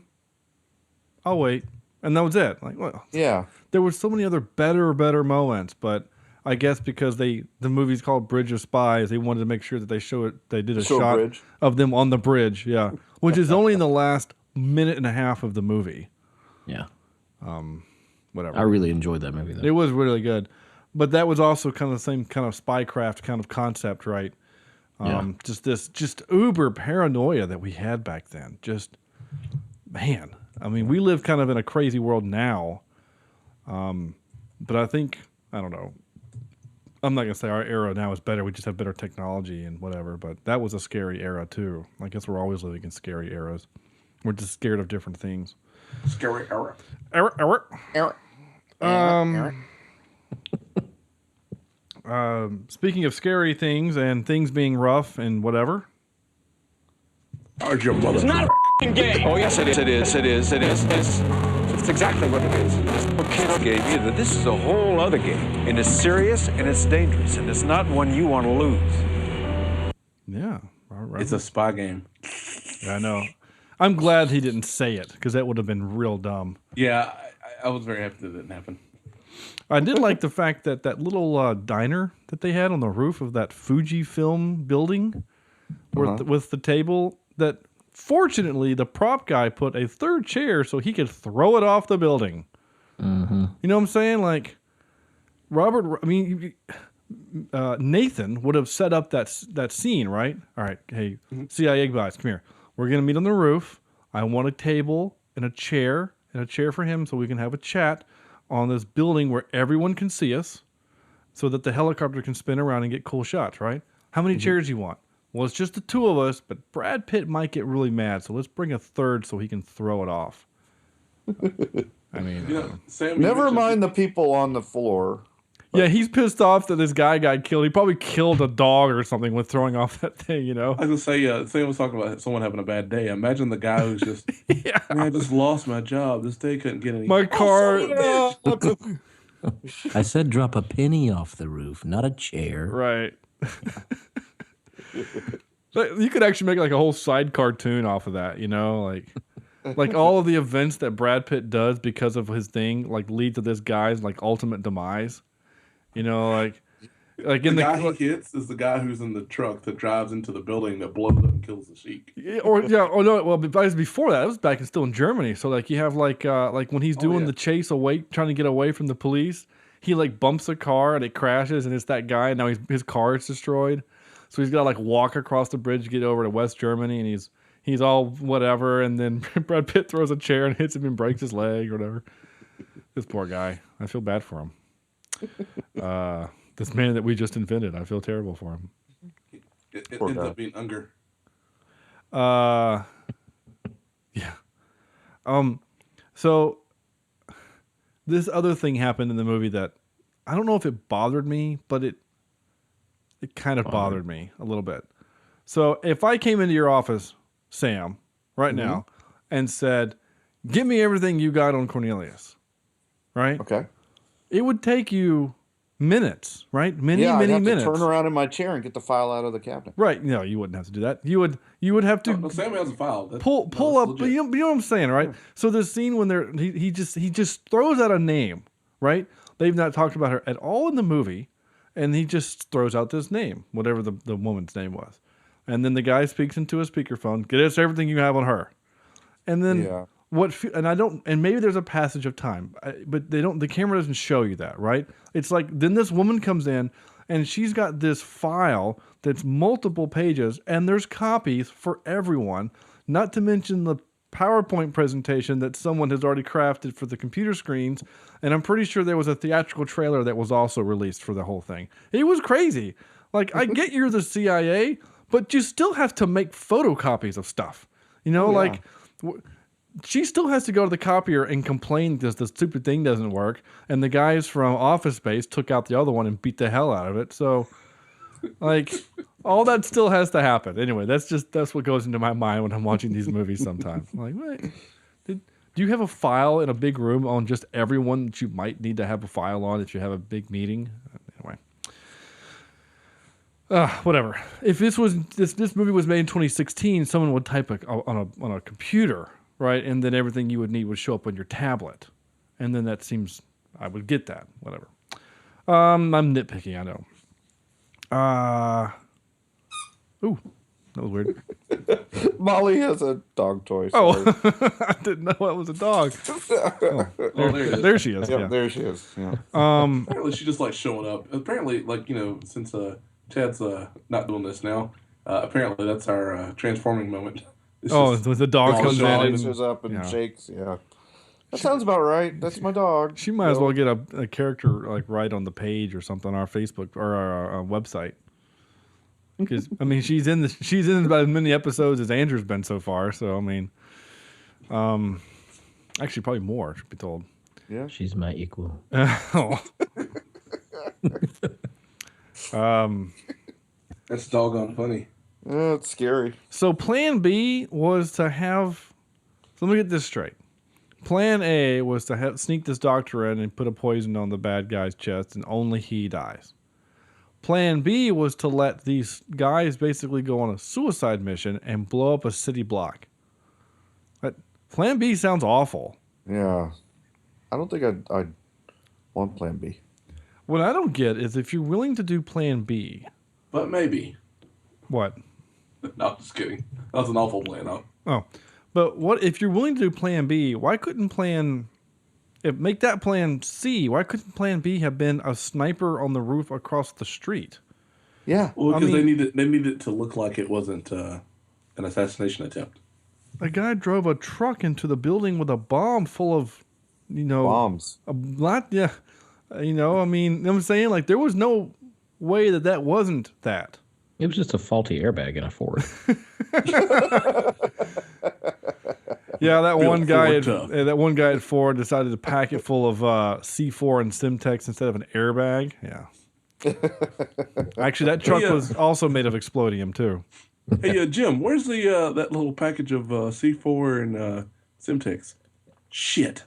S6: I'll wait. And that was it. Like, well,
S3: yeah.
S6: There were so many other better moments, but I guess because the movie's called Bridge of Spies, they wanted to make sure that they did a shot of them on the bridge, yeah, which is only in the last minute and a half of the movie.
S7: Yeah.
S6: Whatever.
S7: I really enjoyed that movie, though.
S6: It was really good. But that was also kind of the same kind of spycraft kind of concept, right? Just uber paranoia that we had back then. Just, man. I mean, we live kind of in a crazy world now. But I think, I don't know. I'm not going to say our era now is better. We just have better technology and whatever. But that was a scary era, too. I guess we're always living in scary eras. We're just scared of different things.
S8: Scary era.
S6: Speaking of scary things and things being rough and whatever,
S2: How's your mother?
S4: It's not a game.
S2: Oh, yes, it is. It is. It is. It is. It's exactly what it is. This book can't gave you that this is a whole other game. And it's serious and it's dangerous. And it's not one you want to lose.
S6: Yeah. Right.
S8: It's a spy game.
S6: Yeah, I know. I'm glad he didn't say it because that would have been real dumb.
S8: Yeah, I was very happy that didn't happen.
S6: I did like the fact that that little diner that they had on the roof of that Fujifilm building with the table, that fortunately the prop guy put a third chair so he could throw it off the building. You know what I'm saying? Like, Nathan would have set up that scene, right? All right, hey, CIA guys, come here. We're going to meet on the roof. I want a table and a chair for him so we can have a chat on this building where everyone can see us so that the helicopter can spin around and get cool shots, right? How many chairs do you want? Well, it's just the two of us, but Brad Pitt might get really mad, so let's bring a third so he can throw it off. I mean,
S8: Sam,
S3: Never mind the people on the floor.
S6: Yeah, he's pissed off that this guy got killed. He probably killed a dog or something with throwing off that thing, you know?
S8: I was going to say, Sam was talking about someone having a bad day. Imagine the guy who's just, man, I just lost my job. This day couldn't get any.
S6: My car.
S7: I said drop a penny off the roof, not a chair.
S6: Right. You could actually make like a whole side cartoon off of that, you know? Like all of the events that Brad Pitt does because of his thing, like lead to this guy's like ultimate demise. You know, like in
S8: the guy he hits is the guy who's in the truck that drives into the building that blows up and kills the sheik.
S6: Before that, it was back still in Germany. So like you have like when he's doing the chase away, trying to get away from the police, he like bumps a car and it crashes and it's that guy. And now his car is destroyed, so he's got to like walk across the bridge to get over to West Germany, and he's all whatever. And then Brad Pitt throws a chair and hits him and breaks his leg or whatever. This poor guy, I feel bad for him. This man that we just invented, I feel terrible for him.
S8: It ends up being Unger.
S6: Yeah. So this other thing happened in the movie that I don't know if it bothered me, but it kind of bothered me a little bit. So if I came into your office, Sam, right now, and said, "Give me everything you got on Cornelius," right?
S3: Okay.
S6: It would take you minutes, right? Many
S3: I'd have
S6: minutes.
S3: to turn around in my chair and get the file out of the cabinet.
S6: Right? No, you wouldn't have to do that. You would have to.
S8: No, Sam has a file.
S6: Pull up. You know what I'm saying, right? So the scene when he just throws out a name, right? They've not talked about her at all in the movie, and he just throws out this name, whatever the woman's name was, and then the guy speaks into a speakerphone. Get us everything you have on her, and then and maybe there's a passage of time, but the camera doesn't show you that, right? It's like then this woman comes in and she's got this file that's multiple pages and there's copies for everyone, not to mention the PowerPoint presentation that someone has already crafted for the computer screens. And I'm pretty sure there was a theatrical trailer that was also released for the whole thing. It was crazy. Like, I get you're the CIA, but you still have to make photocopies of stuff, you know, she still has to go to the copier and complain because the stupid thing doesn't work. And the guys from Office Space took out the other one and beat the hell out of it. So, like, all that still has to happen. Anyway, that's what goes into my mind when I'm watching these movies sometimes. I'm like, what? Do you have a file in a big room on just everyone that you might need to have a file on if you have a big meeting? Anyway. Whatever. If this movie was made in 2016, someone would type on a computer, right? And then everything you would need would show up on your tablet. And then that seems, I would get that. Whatever. I'm nitpicky, I know. Ooh, that was weird.
S3: Molly has a dog toy.
S6: Sorry. Oh, I didn't know that was a dog. There she is.
S3: Yep,
S6: yeah,
S3: there she is. Yeah.
S8: Apparently, she just likes showing up. Apparently, since Chad's not doing this now, apparently that's our transforming moment.
S6: With the dog comes in and
S3: shows up and shakes. Yeah, that sounds about right. That's my dog.
S6: She might as well get a character like right on the page or something on our Facebook or our website. Because I mean, she's in about as many episodes as Andrew's been so far. So I mean, actually probably more. Should be told.
S7: Yeah, she's my equal.
S8: That's doggone funny.
S3: It's scary.
S6: So Plan B was to have. So let me get this straight. Plan A was to sneak this doctor in and put a poison on the bad guy's chest, and only he dies. Plan B was to let these guys basically go on a suicide mission and blow up a city block. But Plan B sounds awful.
S3: Yeah. I don't think I'd want Plan B.
S6: What I don't get is if you're willing to do Plan B.
S8: But maybe.
S6: What?
S8: No, I'm just kidding. That was an awful plan.
S6: Oh. But what if you're willing to do Plan B, why couldn't make that Plan C, why couldn't Plan B have been a sniper on the roof across the street?
S3: Yeah.
S8: Well, because they needed it to look like it wasn't an assassination attempt.
S6: A guy drove a truck into the building with a bomb full of,
S3: bombs.
S6: A lot, yeah. You know what I'm saying? Like, there was no way that wasn't that.
S7: It was just a faulty airbag in a Ford.
S6: Yeah, that one guy at Ford decided to pack it full of C4 and Simtex instead of an airbag. Yeah. Actually, that truck was also made of explodium too.
S8: Hey, Jim, where's the that little package of C4 and Simtex? Shit.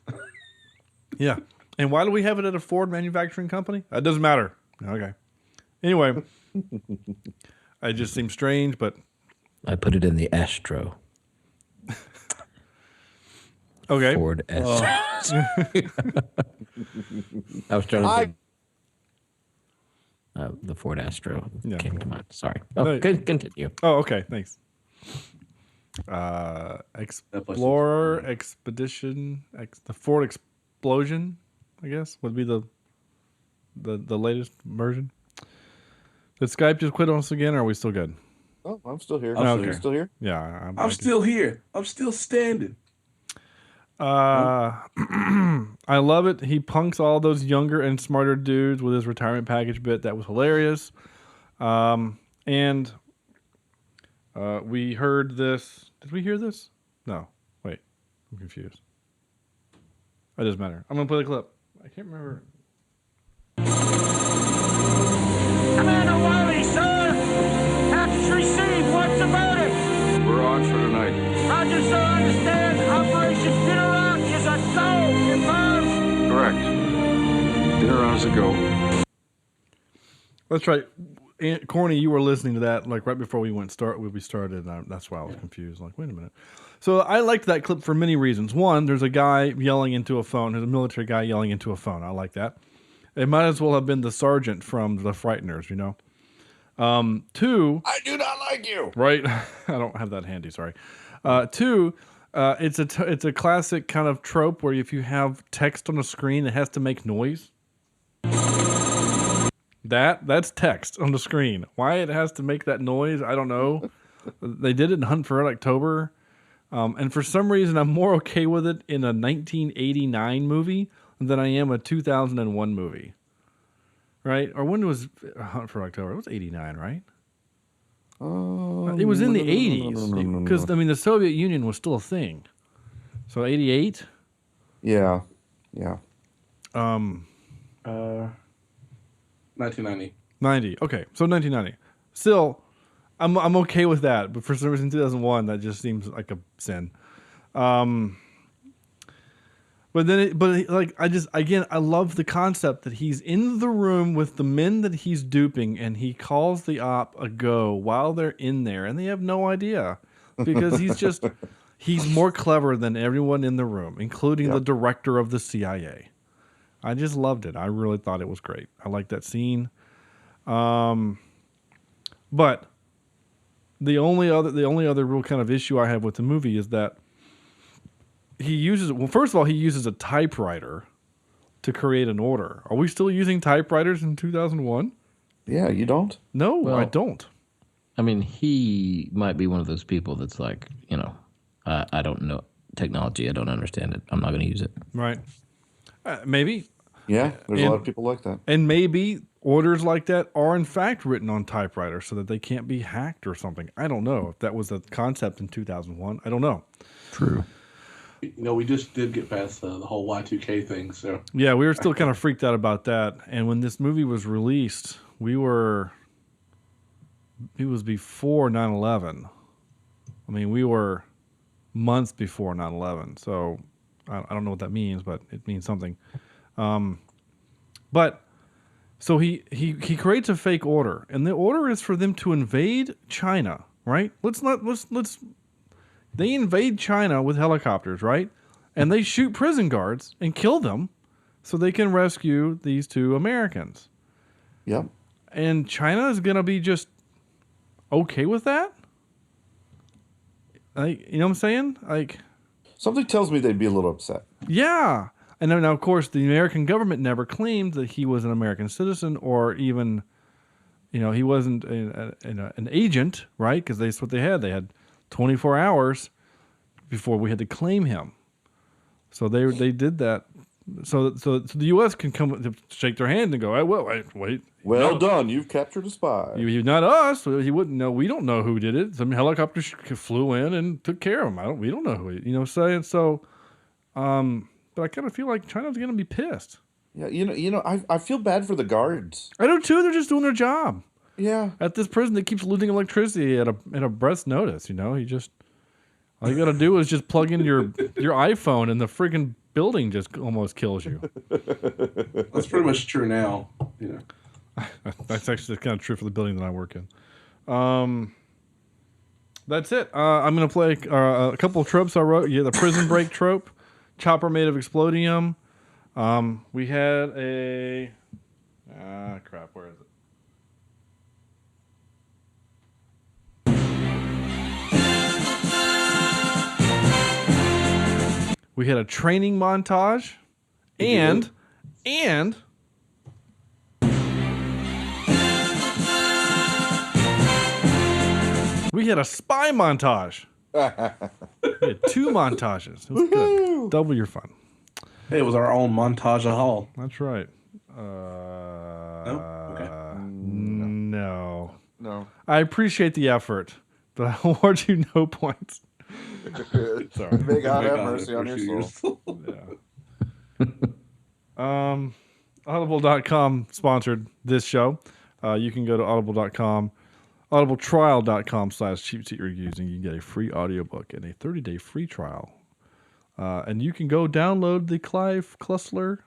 S6: Yeah. And why do we have it at a Ford manufacturing company? That doesn't matter. Okay. Anyway, it just seems strange, but
S7: I put it in the Astro.
S6: Okay.
S7: Ford Astro. I was trying to think. The Ford Astro came to mind. Sorry. Continue.
S6: Oh, okay. Thanks. Explorer, Expedition, the Ford Explosion, I guess, would be the latest version. Did Skype just quit on us again, or are we still good?
S3: Oh, I'm still here.
S6: Okay.
S3: Still here?
S6: Yeah.
S8: I'm still here. I'm still standing.
S6: I love it. He punks all those younger and smarter dudes with his retirement package bit. That was hilarious. And we heard this. Did we hear this? No. Wait. I'm confused. It doesn't matter. I'm going to play the clip. I can't remember.
S10: Commander Wiley, sir! Package received. What's about it?
S2: We're on for tonight.
S10: Roger, sir. Understand. Operation Dinner Out is a go. Confirmed.
S2: Correct. Dinner on is a go.
S6: That's right. Corny, you were listening to that like right before we started. That's why I was confused. Like, wait a minute. So I liked that clip for many reasons. One, there's a guy yelling into a phone. There's a military guy yelling into a phone. I like that. It might as well have been the sergeant from The Frighteners, you know. Two,
S3: I do not like you.
S6: Right? I don't have that handy. Sorry. Two, it's a classic kind of trope where if you have text on a screen, it has to make noise. That's text on the screen. Why it has to make that noise, I don't know. They did it in Hunt for Red October. And for some reason, I'm more okay with it in a 1989 movie than I am a 2001 movie. Right? Or when was Hunt for October? It was 89, right? It was in the 80s. Because, the Soviet Union was still a thing. So 88?
S3: Yeah.
S8: 1990.
S6: 90. Okay, so 1990. Still, I'm okay with that, but for some reason 2001 that just seems like a sin. But I love the concept that he's in the room with the men that he's duping, and he calls the op a go while they're in there, and they have no idea because he's more clever than everyone in the room, including the director of the CIA. I just loved it. I really thought it was great. I liked that scene. But the only other real kind of issue I have with the movie is that first of all, he uses a typewriter to create an order. Are we still using typewriters in 2001?
S3: Yeah, you don't?
S6: No, I don't.
S7: He might be one of those people that's like, I don't know technology. I don't understand it. I'm not going to use it.
S6: Right. Maybe.
S3: Yeah, there's a lot of people like that.
S6: And maybe orders like that are in fact written on typewriters so that they can't be hacked or something. I don't know if that was a concept in 2001. I don't know.
S7: True.
S8: We just did get past the whole Y2K thing, so.
S6: Yeah, we were still kind of freaked out about that. And when this movie was released, we were before 9/11. I mean, we were months before 9/11, so I don't know what that means, but it means something. But so he creates a fake order, and the order is for them to invade China, right? They invade China with helicopters, right? And they shoot prison guards and kill them so they can rescue these two Americans.
S3: Yep.
S6: And China is going to be just okay with that? Like, you know what I'm saying? Like,
S3: something tells me they'd be a little upset.
S6: Yeah. And now, of course, the American government never claimed that he was an American citizen or even, he wasn't an agent, right? Because that's what they had. They had 24 hours before we had to claim him. So they did that. So the U.S. can come to shake their hand and go, hey, wait.
S3: Well done. You've captured a spy.
S6: You not us. He wouldn't know. We don't know who did it. Some helicopters flew in and took care of him. We don't know who. Saying so. But I kind of feel like China's going to be pissed.
S3: Yeah, I feel bad for the guards.
S6: I do too. They're just doing their job.
S3: Yeah.
S6: At this prison that keeps losing electricity at a breath's notice. All you got to do is just plug in your iPhone and the freaking building just almost kills you.
S8: That's pretty much true now.
S6: That's actually kind of true for the building that I work in. That's it. I'm going to play a couple of tropes I wrote. The prison break trope. Chopper made of explodium. We had a... crap, where is it? We had a training montage, and we had a spy montage. We had 2 montages. It was good. Double your fun.
S8: Hey, it was our own montage of Hall.
S6: That's right.
S8: No? Okay.
S6: No.
S3: I
S6: appreciate the effort, but I award you no points.
S3: Sorry. May God have mercy on your soul.
S6: Yeah. Audible.com sponsored this show. You can go to audible.com, audibletrial.com/cheapseat reviews, and you can get a free audiobook and a 30-day free trial. And you can go download the Clive Cussler.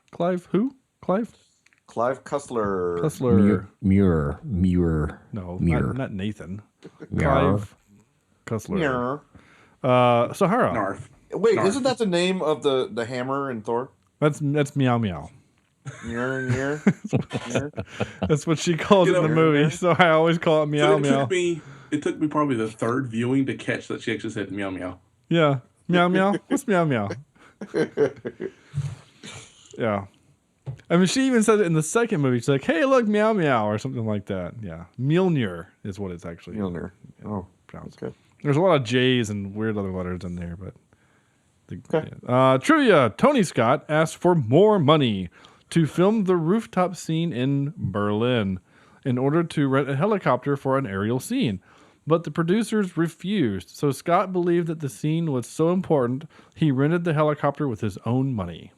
S7: Muir.
S6: No,
S7: Muir.
S6: not Nathan.
S7: Muir.
S6: Clive Cussler.
S3: Muir.
S6: Sahara.
S8: Narf.
S3: Wait,
S8: Narf.
S3: Isn't that the name of the hammer in Thor?
S6: That's Meow Meow.
S3: Muir.
S6: That's what she called it in the movie, so I always call it Meow Meow.
S8: It took me probably the 3rd viewing to catch that she actually said Meow Meow.
S6: Yeah. Meow Meow? What's Meow Meow? Yeah. I mean, she even said it in the second movie. She's like, hey, look, Meow Meow, or something like that. Yeah. Mjolnir is what it's actually.
S3: Mjolnir. Oh,
S6: okay. There's a lot of J's and weird other letters in there, but. Trivia. Tony Scott asked for more money to film the rooftop scene in Berlin in order to rent a helicopter for an aerial scene. But the producers refused, so Scott believed that the scene was so important, he rented the helicopter with his own money.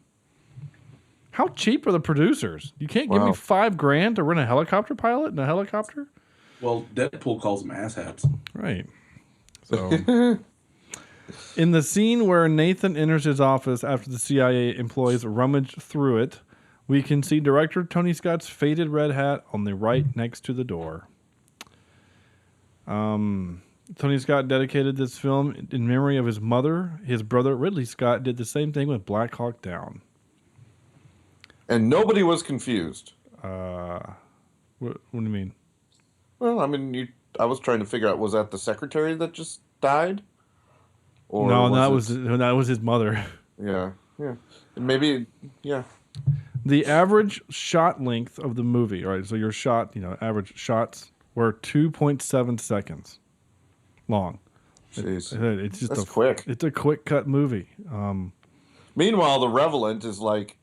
S6: How cheap are the producers? You can't give me $5,000 to rent a helicopter pilot in a helicopter?
S8: Well, Deadpool calls them asshats.
S6: Right. So, in the scene where Nathan enters his office after the CIA employees rummage through it, we can see director Tony Scott's faded red hat on the right next to the door. Tony Scott dedicated this film in memory of his mother. His brother Ridley Scott did the same thing with Black Hawk Down.
S3: And nobody was confused.
S6: What do you mean?
S3: Well, I mean, I was trying to figure out, was that the secretary that just died?
S6: Or no, that was his mother.
S3: Yeah. Maybe, yeah.
S6: The average shot length of the movie, right? So your shot, average shots were 2.7 seconds long.
S3: Jeez.
S6: It's just
S3: That's quick.
S6: It's a quick cut movie.
S3: Meanwhile, The Revenant is like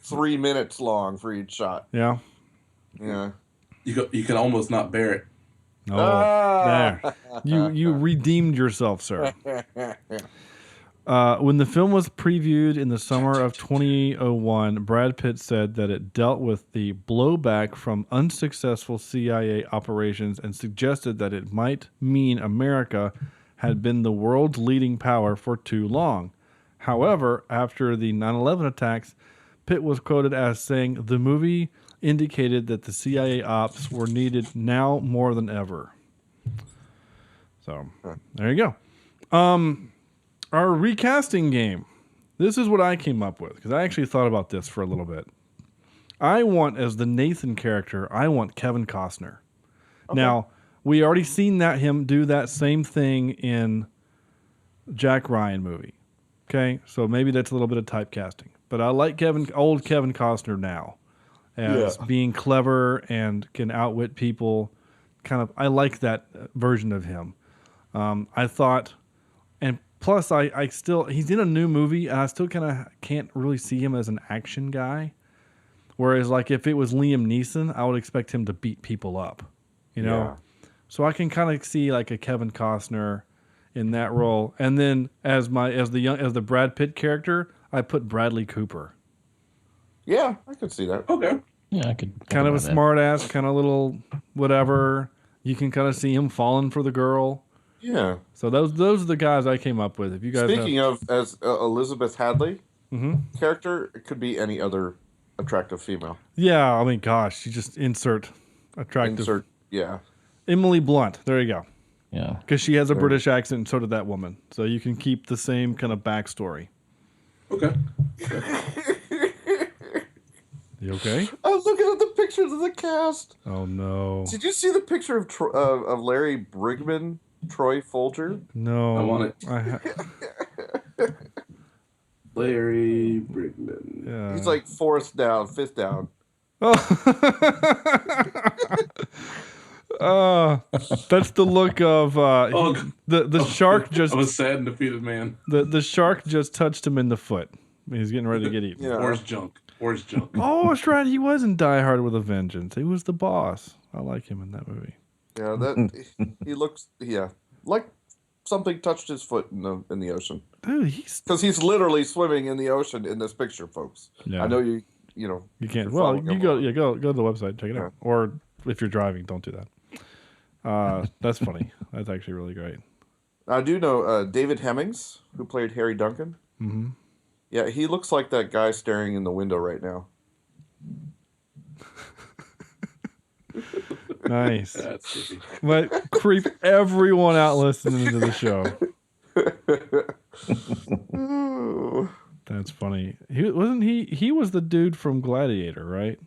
S3: 3 minutes long for each shot.
S6: Yeah.
S3: Yeah.
S8: You can almost not bear it.
S6: Oh, there. You redeemed yourself, sir. When the film was previewed in the summer of 2001, Brad Pitt said that it dealt with the blowback from unsuccessful CIA operations and suggested that it might mean America had been the world's leading power for too long. However, after the 9/11 attacks, Pitt was quoted as saying the movie indicated that the CIA ops were needed now more than ever. So, there you go. Our recasting game. This is what I came up with, because I actually thought about this for a little bit. I want, as the Nathan character, I want Kevin Costner. Okay. Now, we already seen him do that same thing in Jack Ryan movie. Okay, so maybe that's a little bit of typecasting. But I like old Kevin Costner now as being clever and can outwit people. I like that version of him. I thought, and plus I still, he's in a new movie and I still kind of can't really see him as an action guy. Whereas like if it was Liam Neeson, I would expect him to beat people up, you know? Yeah. So I can kind of see like a Kevin Costner in that role. And then as the Brad Pitt character, I put Bradley Cooper.
S3: Yeah, I could see that.
S7: Okay. Yeah, I could.
S6: Kind of a smart ass, kind of little whatever. You can kind of see him falling for the girl.
S3: Yeah.
S6: So those are the guys I came up with. If you guys
S3: Speaking of, as Elizabeth Hadley character, it could be any other attractive female.
S6: Yeah, I mean, gosh, you just insert attractive.
S3: Yeah.
S6: Emily Blunt. There you go.
S7: Yeah.
S6: Because she has a British accent, and so did that woman. So you can keep the same kind of backstory.
S8: Okay.
S6: You okay?
S3: I was looking at the pictures of the cast.
S6: Oh, no.
S3: Did you see the picture of Larry Brigman, Troy Folger?
S6: No.
S8: I want it. Larry Brigman.
S6: Yeah.
S3: He's like fifth down.
S6: Oh. That's the look of the shark just.
S8: I was sad and defeated man.
S6: The shark just touched him in the foot. He's getting ready to get eaten.
S8: Yeah. Where's junk?
S6: Oh, that's right. He was in Die Hard with a Vengeance. He was the boss. I like him in that movie.
S3: Yeah, he looks like something touched his foot in the ocean.
S6: Dude,
S3: because he's literally swimming in the ocean in this picture, folks.
S6: Yeah.
S3: I know you
S6: can't. Well, you go to the website, check it out. Or if you're driving, don't do that. That's funny. That's actually really great.
S3: I do know David Hemmings, who played Harry Duncan.
S6: Mm-hmm.
S3: Yeah, he looks like that guy staring in the window right now.
S6: Nice. That's but creep everyone out listening to the show. That's funny. He was the dude from Gladiator, right?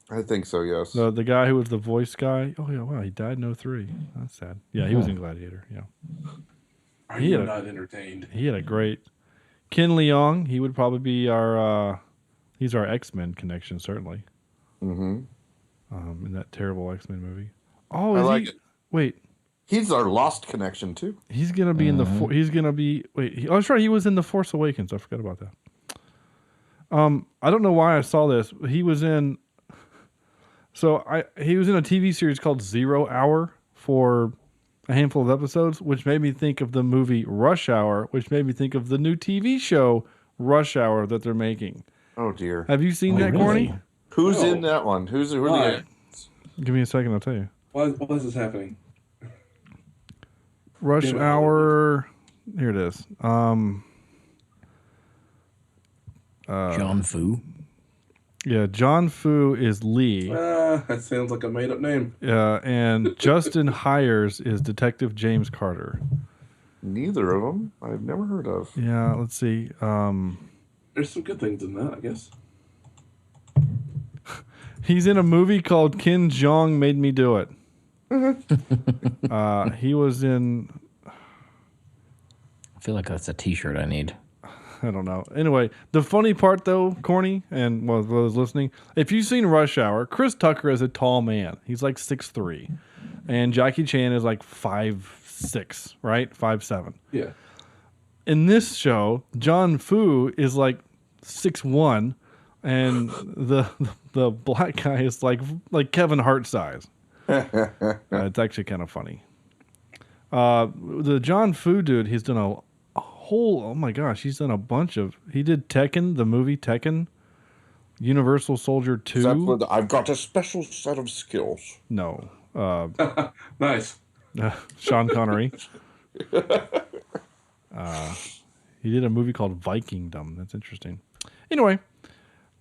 S3: I think so, yes.
S6: The guy who was the voice guy. Oh yeah, wow, he died in 2003. That's sad. Yeah, he was in Gladiator, yeah.
S8: Are you not entertained?
S6: He had a great Ken Leong, he would probably be he's our X-Men connection, certainly.
S3: Mm-hmm.
S6: In that terrible X-Men movie. Oh,
S3: I like it.
S6: Wait.
S3: He's our Lost connection, too.
S6: He's going to be in the... He's going to be... Wait. That's right. He was in The Force Awakens. I forgot about that. I don't know why I saw this. He was in... he was in a TV series called 0 Hour for a handful of episodes, which made me think of the movie Rush Hour, which made me think of the new TV show Rush Hour that they're making.
S3: Oh, dear.
S6: Have you seen that, Corny?
S3: Who's in that one? Who are the...
S6: Give me a second, I'll tell you.
S8: Why is this happening?
S6: Rush Hour. Here it is.
S7: John Fu.
S6: Yeah, John Fu is Lee.
S8: That sounds like a made-up name.
S6: Yeah, and Justin Hires is Detective James Carter.
S3: Neither of them I've never heard of.
S6: Yeah, let's see.
S8: There's some good things in that, I guess.
S6: He's in a movie called Ken Jeong Made Me Do It. He was in...
S7: I feel like that's a t-shirt I need.
S6: I don't know. Anyway, the funny part, though, Corny, and those listening, if you've seen Rush Hour, Chris Tucker is a tall man. He's like 6'3". And Jackie Chan is like 5'6", right? 5'7".
S8: Yeah.
S6: In this show, John Fu is like 6'1", and the black guy is like Kevin Hart size. It's actually kind of funny. The John Fu dude, he's done a oh my gosh, he's done a bunch of. He did Tekken, the movie Tekken, Universal Soldier 2.
S3: That's what I've got a special set of skills.
S6: No.
S8: Nice.
S6: Sean Connery. He did a movie called Vikingdom. That's interesting. Anyway,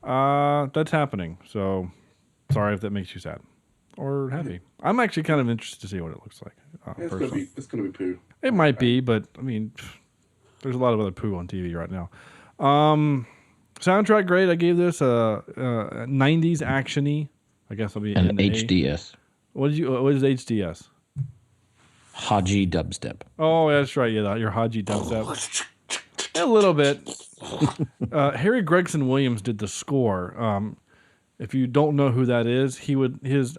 S6: that's happening. So sorry if that makes you sad or happy. I'm actually kind of interested to see what it looks like.
S8: It's gonna be poo.
S6: It might be, but I mean, there's a lot of other poo on TV right now. Soundtrack great. I gave this a 90s actiony. I guess I'll be
S7: an HDS.
S6: What is HDS?
S7: Haji dubstep.
S6: Oh, that's right. Yeah, your Haji dubstep. A little bit. Harry Gregson Williams did the score. If you don't know who that is,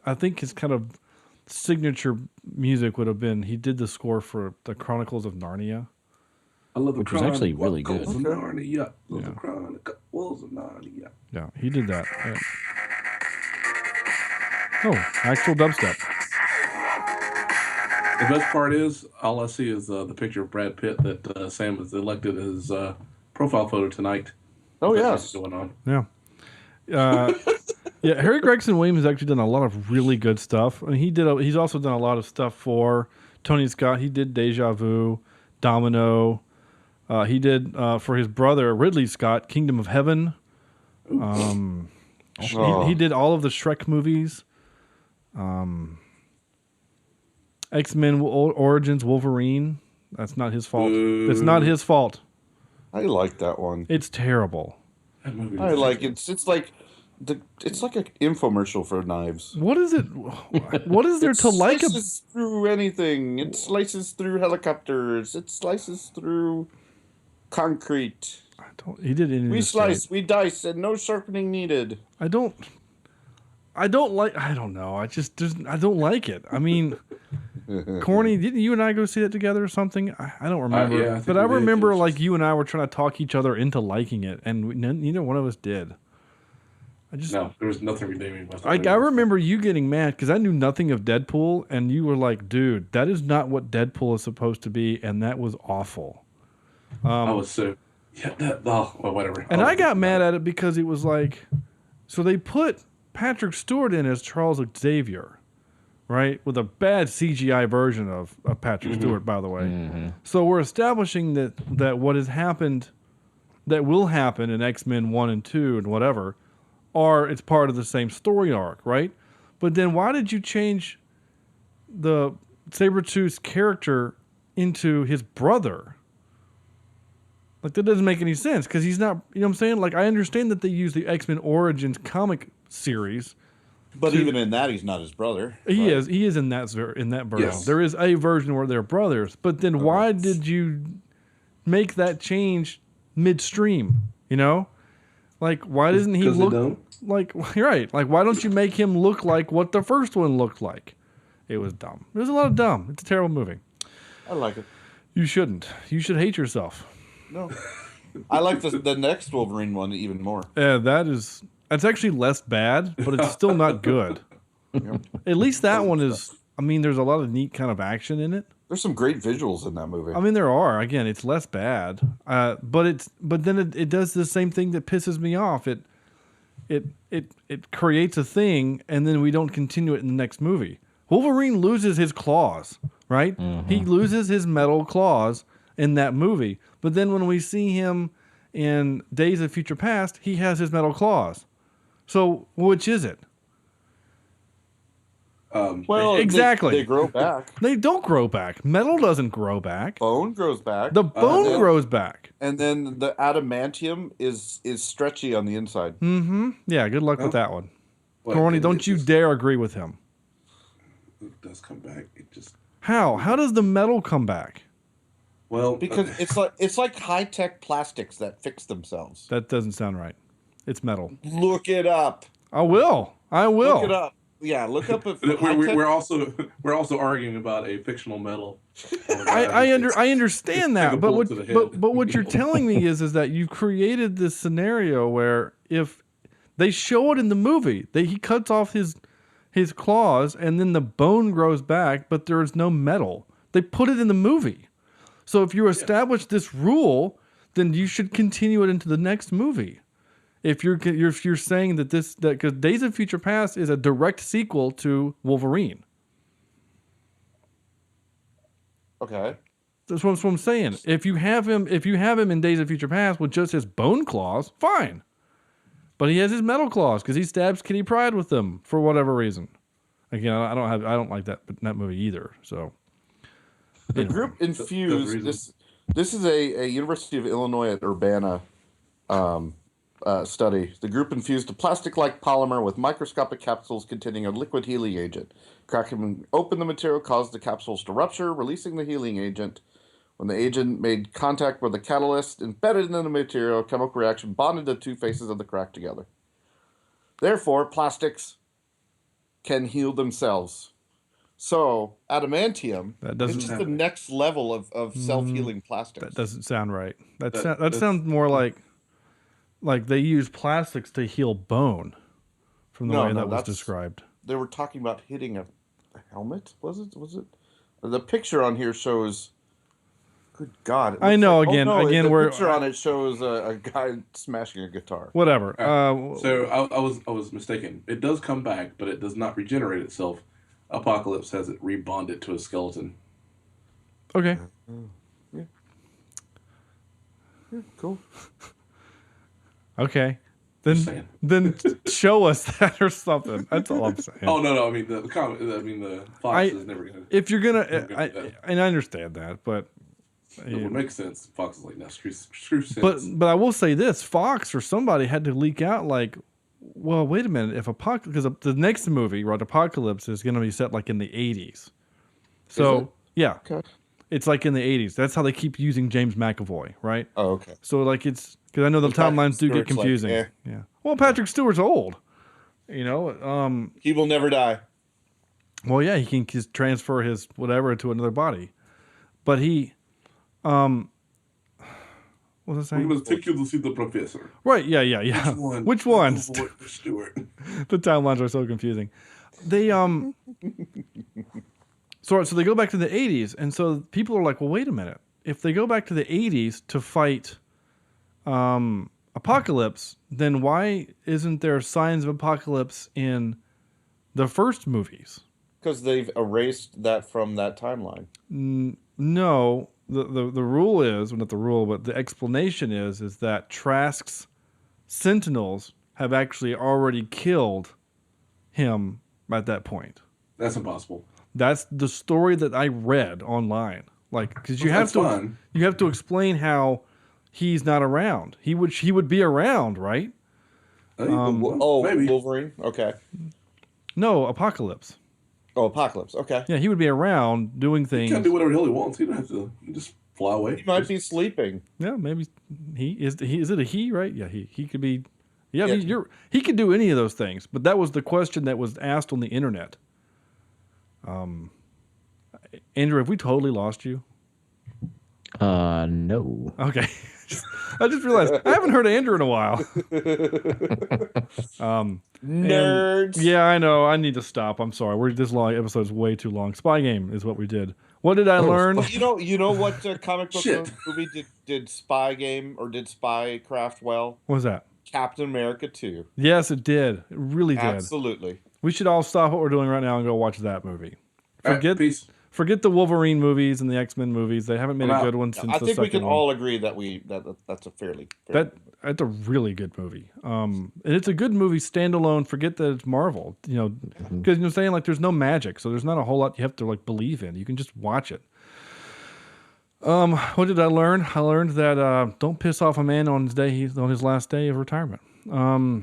S6: I think his kind of signature music would have been, he did the score for the Chronicles of Narnia.
S8: I love the
S7: which was actually really good.
S8: Narnia. Love the Chronicles of Narnia.
S6: Yeah, he did that. Yeah. Oh, actual dubstep.
S8: The best part is, all I see is the picture of Brad Pitt that Sam has elected as profile photo tonight.
S3: Oh,
S8: yes. What's going on?
S6: Yeah. Yeah, Harry Gregson Williams has actually done a lot of really good stuff. I mean, he's also done a lot of stuff for Tony Scott. He did Deja Vu, Domino. He did for his brother Ridley Scott, Kingdom of Heaven. He did all of the Shrek movies. X-Men Origins Wolverine. That's not his fault. It's not his fault.
S3: I like that one.
S6: It's terrible.
S3: I like it. It's like an infomercial for knives.
S6: What is it? What is there to like?
S3: It slices through anything. It slices through helicopters. It slices through concrete.
S6: He did it.
S3: We slice, we dice, and no sharpening needed.
S6: I don't like. I don't know. I don't like it. I mean, corny. Didn't you and I go see it together or something? I don't remember.
S8: Yeah,
S6: but I remember like you and I were trying to talk each other into liking it, and neither one of us did.
S8: No, there was nothing redeeming about that.
S6: I remember you getting mad because I knew nothing of Deadpool, and you were like, "Dude, that is not what Deadpool is supposed to be," and that was awful.
S8: I was so whatever.
S6: And I got mad at it because it was like, so they put Patrick Stewart in as Charles Xavier, right? With a bad CGI version of Patrick Stewart, by the way. Mm-hmm. So we're establishing that what has happened, that will happen in X-Men 1 and 2 and whatever, it's part of the same story arc, right? But then why did you change the Sabretooth's character into his brother? Like, that doesn't make any sense because he's not, you know what I'm saying? Like, I understand that they use the X-Men Origins comic series.
S3: But even in that, he's not his brother.
S6: He is in that version.
S8: Yes.
S6: There is a version where they're brothers. But then why did you make that change midstream? You know? Like, why doesn't he look like, you're right. Like, why don't you make him look like what the first one looked like? It was dumb. There's a lot of dumb. It's a terrible movie.
S3: I like it.
S6: You shouldn't. You should hate yourself.
S3: No. I like the next Wolverine one even more.
S6: Yeah, that's actually less bad, but it's still not good.
S3: Yep.
S6: At least that one is, I mean, there's a lot of neat kind of action in it.
S3: There's some great visuals in that movie.
S6: I mean, there are. Again, it's less bad, but then it does the same thing that pisses me off. It creates a thing, and then we don't continue it in the next movie. Wolverine loses his claws, right? Mm-hmm. He loses his metal claws in that movie, but then when we see him in Days of Future Past, he has his metal claws. So which is it?
S3: Well,
S6: exactly.
S3: They grow back.
S6: They don't grow back. Metal doesn't grow back.
S3: Bone grows back.
S6: The bone grows back.
S3: And then the adamantium is stretchy on the inside.
S6: Mm-hmm. Yeah, good luck with that one. Corny, don't you dare agree with him.
S8: It does come back. It just
S6: How? How does the metal come back?
S8: Well,
S3: because it's like high-tech plastics that fix themselves.
S6: That doesn't sound right. It's metal.
S3: Look it up.
S6: I will.
S3: Look it up. Yeah, look up if
S8: we're also arguing about a fictional metal.
S6: I understand that, but what you're telling me is that you created this scenario where if they show it in the movie, he cuts off his claws and then the bone grows back, but there is no metal. They put it in the movie. So if you establish this rule, then you should continue it into the next movie. If you're saying that because Days of Future Past is a direct sequel to Wolverine.
S3: Okay.
S6: That's what I'm saying. If you have him in Days of Future Past with just his bone claws, fine. But he has his metal claws because he stabs Kitty Pryde with them for whatever reason. Again, I don't like that movie either. So
S3: the group infused this is a University of Illinois at Urbana study. The group infused a plastic-like polymer with microscopic capsules containing a liquid healing agent. Cracking open the material caused the capsules to rupture, releasing the healing agent. When the agent made contact with the catalyst embedded in the material, a chemical reaction bonded the two faces of the crack together. Therefore, plastics can heal themselves. So, adamantium is just the next level of self-healing plastics.
S6: That doesn't sound right. That sounds more like they use plastics to heal bone from the way that was described.
S3: They were talking about hitting a helmet, was it? The picture on here shows... Good God!
S6: I know.
S3: Like,
S6: again,
S3: the picture on it shows a guy smashing a guitar.
S6: Whatever.
S8: So I was mistaken. It does come back, but it does not regenerate itself. Apocalypse has it rebonded to a skeleton.
S6: Okay.
S3: Yeah, cool.
S6: Okay. Then show us that or something. That's all I'm saying.
S8: Oh no! I mean the Fox is never gonna.
S6: If you're gonna, and I understand that, but.
S8: It would make sense. Fox is like, no, screw sense.
S6: But I will say this: Fox or somebody had to leak out like, well, wait a minute. If because the next movie, right, Apocalypse, is going to be set like in the 80s. So yeah, okay. It's like in the 80s. That's how they keep using James McAvoy, right?
S3: Oh, okay.
S6: So like it's because I know the timelines do get confusing. Like, yeah. Well, Patrick Stewart's old. You know,
S3: he will never die.
S6: Well, yeah, he can just transfer his whatever to another body, but he. What was I saying?
S8: We must take you to see the professor.
S6: Right, yeah. Which one?
S8: Stewart.
S6: The timelines are so confusing. They so they go back to the 80s, and so people are like, well, wait a minute. If they go back to the 80s to fight Apocalypse, then why isn't there signs of Apocalypse in the first movies?
S3: Because they've erased that from that timeline.
S6: No. The rule is, well, not the rule, but the explanation is that Trask's Sentinels have actually already killed him at that point.
S8: That's impossible.
S6: That's the story that I read online. Like, because you have to explain how he's not around. He would be around, right?
S8: Maybe
S3: Wolverine. Okay.
S6: No, Apocalypse.
S3: Oh, Apocalypse. Okay.
S6: Yeah, he would be around doing things.
S8: He can do whatever the hell he wants. He don't have to. He just fly away.
S3: He might be sleeping.
S6: Yeah, maybe he is. Is it a he? Right? Yeah, he could be. Yeah, he could do any of those things. But that was the question that was asked on the internet. Andrew, have we totally lost you?
S7: No.
S6: Okay. I just realized I haven't heard Andrew in a while.
S3: Nerds.
S6: Yeah, I know. I need to stop. I'm sorry. This episode is way too long. Spy Game is what we did. What did I learn?
S3: You know what comic book movie did Spy Game or did Spycraft well?
S6: What was that?
S3: Captain America 2.
S6: Yes, it did. It really did.
S3: Absolutely.
S6: We should all stop what we're doing right now and go watch that movie. Forget the Wolverine movies and the X-Men movies. They haven't made a good one since the second one. I think we can
S3: all agree that that's a fairly
S6: that's a really good movie. And it's a good movie standalone. Forget that it's Marvel. You know, because you're saying like there's no magic, so there's not a whole lot you have to like believe in. You can just watch it. What did I learn? I learned that don't piss off a man on his last day of retirement. Yeah.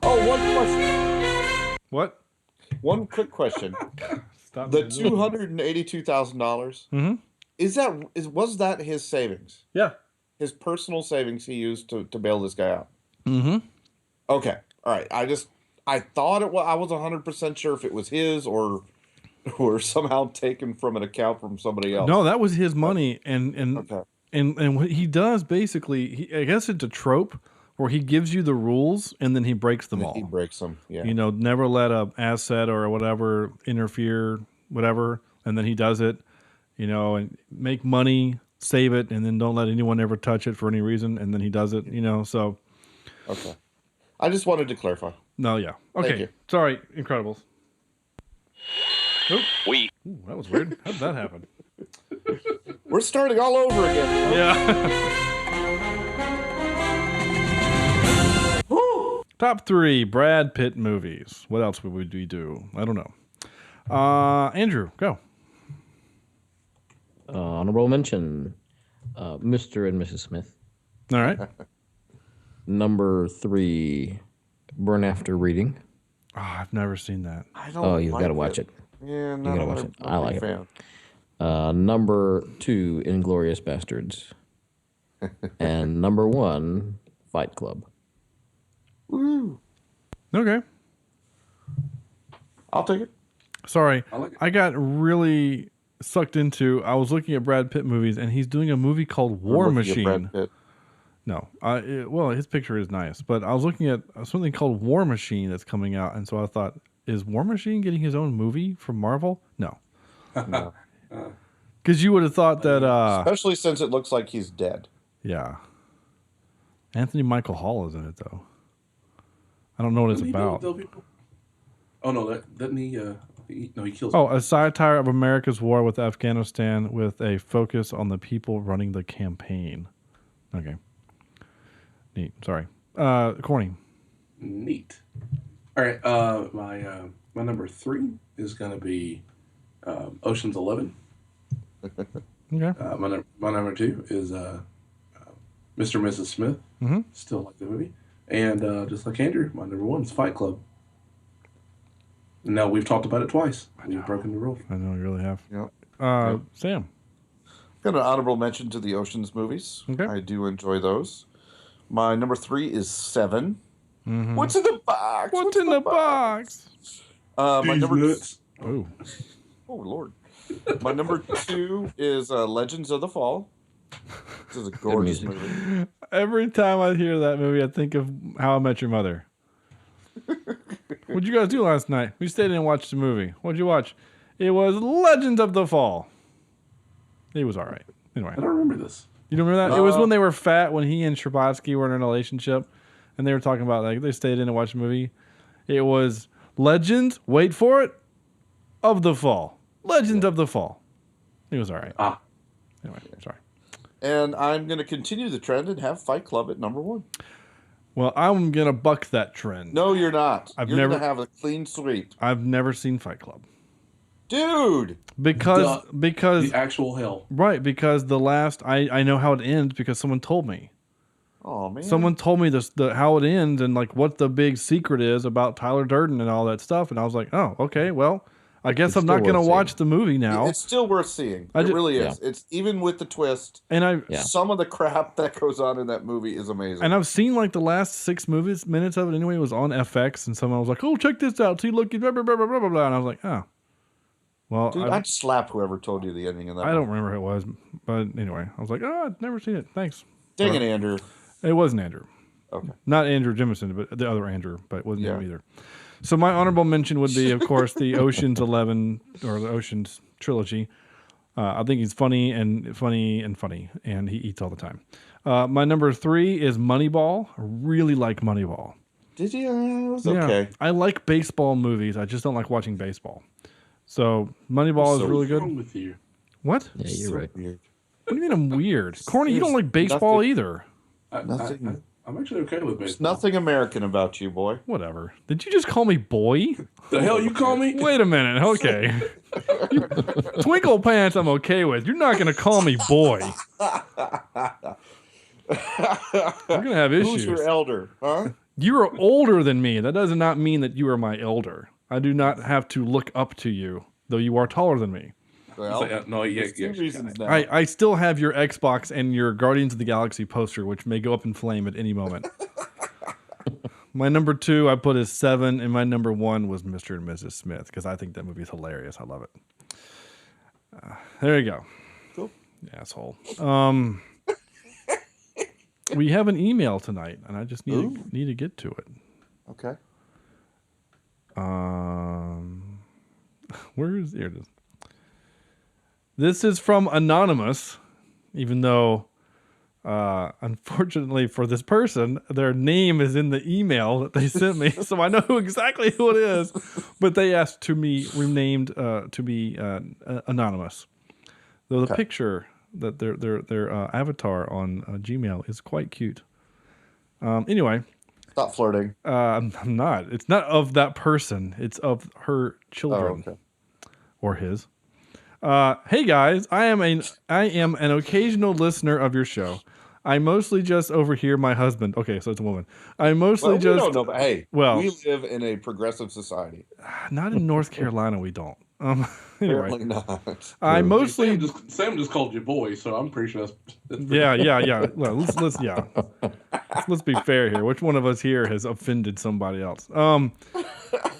S3: Oh, one question.
S6: What?
S3: One quick question.
S6: Stop
S3: the $282,000. Was that his savings?
S6: Yeah.
S3: His personal savings he used to bail this guy out.
S6: Mm-hmm.
S3: Okay. All right. I thought it was. I was 100% sure if it was his or somehow taken from an account from somebody else.
S6: No, that was his money, and what he does basically, I guess it's a trope where he gives you the rules and then he breaks them all.
S3: He breaks them. Yeah.
S6: You know, never let a asset or whatever interfere, whatever, and then he does it. and make money, save it, and then don't let anyone ever touch it for any reason. And then he does it, so.
S3: Okay. I just wanted to clarify.
S6: No, yeah. Okay.
S3: Thank you.
S6: Sorry, Incredibles. Oop.
S4: We.
S6: Ooh, that was weird. How did that happen?
S3: We're starting all over again.
S6: Yeah. Top 3 Brad Pitt movies. What else would we do? I don't know. Andrew, go.
S7: Honorable mention, Mr. and Mrs. Smith.
S6: All right.
S7: Number 3, Burn After Reading.
S6: Oh, I've never seen that.
S3: I don't
S7: you've got to watch it.
S3: Yeah,
S7: you got to watch it. I like
S3: fan.
S7: it. Number 2, Inglourious Bastards. And number 1, Fight Club.
S3: Woo.
S6: Okay.
S3: I'll take it.
S6: Sorry.
S8: like it.
S6: I got really sucked into, I was looking at Brad Pitt movies, and he's doing a movie called War Machine. No. Well, his picture is nice, but I was looking at something called War Machine that's coming out, and so I thought, is War Machine getting his own movie from Marvel? No.
S3: No.
S6: Because you would have thought that...
S3: especially since it looks like he's dead.
S6: Yeah. Anthony Michael Hall is in it, though. I don't know what it's about.
S8: Oh, no, doesn't he... he kills.
S6: Oh, a satire of America's war with Afghanistan with a focus on the people running the campaign. Okay. Neat. Sorry. Corny.
S8: Neat. All right. My number 3 is going to be Ocean's 11.
S6: Okay.
S8: My number 2 is Mr. and Mrs. Smith.
S6: Mm-hmm.
S8: Still like the movie. And just like Andrew, my number 1 is Fight Club. Now, we've talked about it twice. We've broken the rule.
S6: I know you really have.
S3: Yep.
S6: Sam.
S3: Got an honorable mention to the Ocean's movies.
S6: Okay.
S3: I do enjoy those. My number 3 is 7.
S6: Mm-hmm.
S3: What's in the box?
S6: What's in the box?
S3: My number
S8: nuts.
S6: Oh.
S3: Oh, Lord. My number 2 is Legends of the Fall. This is a gorgeous movie.
S6: Every time I hear that movie, I think of How I Met Your Mother. What'd you guys do last night? We stayed in and watched the movie. What'd you watch? It was Legends of the Fall. It was all right. Anyway.
S8: I don't remember this.
S6: You don't remember that? It was when they were fat, when he and Sherbatsky were in a relationship, and they were talking about, like, they stayed in and watched a movie. It was Legends, wait for it, of the Fall. Legends of the Fall. It was all right. Anyway, sorry.
S3: And I'm going to continue the trend and have Fight Club at number 1.
S6: Well, I'm going to buck that trend.
S3: No, you're not.
S6: You're
S3: going to have a clean sweep.
S6: I've never seen Fight Club.
S3: Dude!
S6: Because
S8: the actual hell.
S6: Right, because the last I know how it ends because someone told me.
S3: Oh man.
S6: Someone told me how it ends and like what the big secret is about Tyler Durden and all that stuff, and I was like, oh, okay, well, I guess I'm not going to watch the movie now.
S3: It's still worth seeing. It really is. Yeah. It's even with the twist.
S6: And
S3: some of the crap that goes on in that movie is amazing.
S6: And I've seen like the last 6 minutes of it anyway. It was on FX, and someone was like, "Oh, check this out! See, look, blah blah blah blah blah blah." And I was like, "Oh, well."
S3: Dude, I'd slap whoever told you the ending of that.
S6: I don't remember who it was, but anyway, I was like, "Oh, I've never seen it. Thanks."
S3: Dang it, Andrew.
S6: It wasn't Andrew.
S3: Okay.
S6: Not Andrew Jemison, but the other Andrew, but it wasn't him either. So my honorable mention would be, of course, the Ocean's 11 or the Ocean's trilogy. I think he's funny, and he eats all the time. My number 3 is Moneyball. I really like Moneyball.
S3: Did you? It was okay.
S6: I like baseball movies. I just don't like watching baseball. So Moneyball is really good.
S8: What's wrong with you?
S6: What?
S7: Yeah, you're right.
S3: Weird.
S6: What do you mean I'm weird? Corny, you don't like baseball either.
S3: Nothing.
S8: I'm actually okay with baseball.
S3: There's nothing American about you, boy.
S6: Whatever. Did you just call me boy?
S8: The hell you call me?
S6: Wait a minute. Okay. Twinkle pants I'm okay with. You're not going to call me boy. We're going to have issues.
S3: Who's your elder, huh?
S6: You are older than me. That does not mean that you are my elder. I do not have to look up to you, though you are taller than me.
S3: Well,
S8: no,
S3: reasons now.
S6: I still have your Xbox and your Guardians of the Galaxy poster, which may go up in flame at any moment. My number 2 I put as 7, and my number 1 was Mr. and Mrs. Smith, because I think that movie is hilarious. I love it. There you go.
S3: Cool.
S6: Asshole. We have an email tonight, and I just need to get to it.
S3: Okay.
S6: Here it is. This is from Anonymous, even though, unfortunately for this person, their name is in the email that they sent me, so I know exactly who it is. But they asked to be renamed to be Anonymous. Though the picture that their avatar on Gmail is quite cute. Anyway.
S3: Stop flirting.
S6: I'm not. It's not of that person. It's of her children.
S3: Oh, okay.
S6: Or his. Hey guys, I am an occasional listener of your show. I mostly just overhear my husband. Okay, so it's a woman. I mostly
S3: we
S6: just.
S3: don't know, but hey,
S6: well,
S3: we live in a progressive society.
S6: Not in North Carolina, we don't. Anyway,
S3: Apparently not.
S6: I mostly
S8: Sam just called you boy, so I'm pretty sure that's
S6: yeah. Well, let's be fair here. Which one of us here has offended somebody else?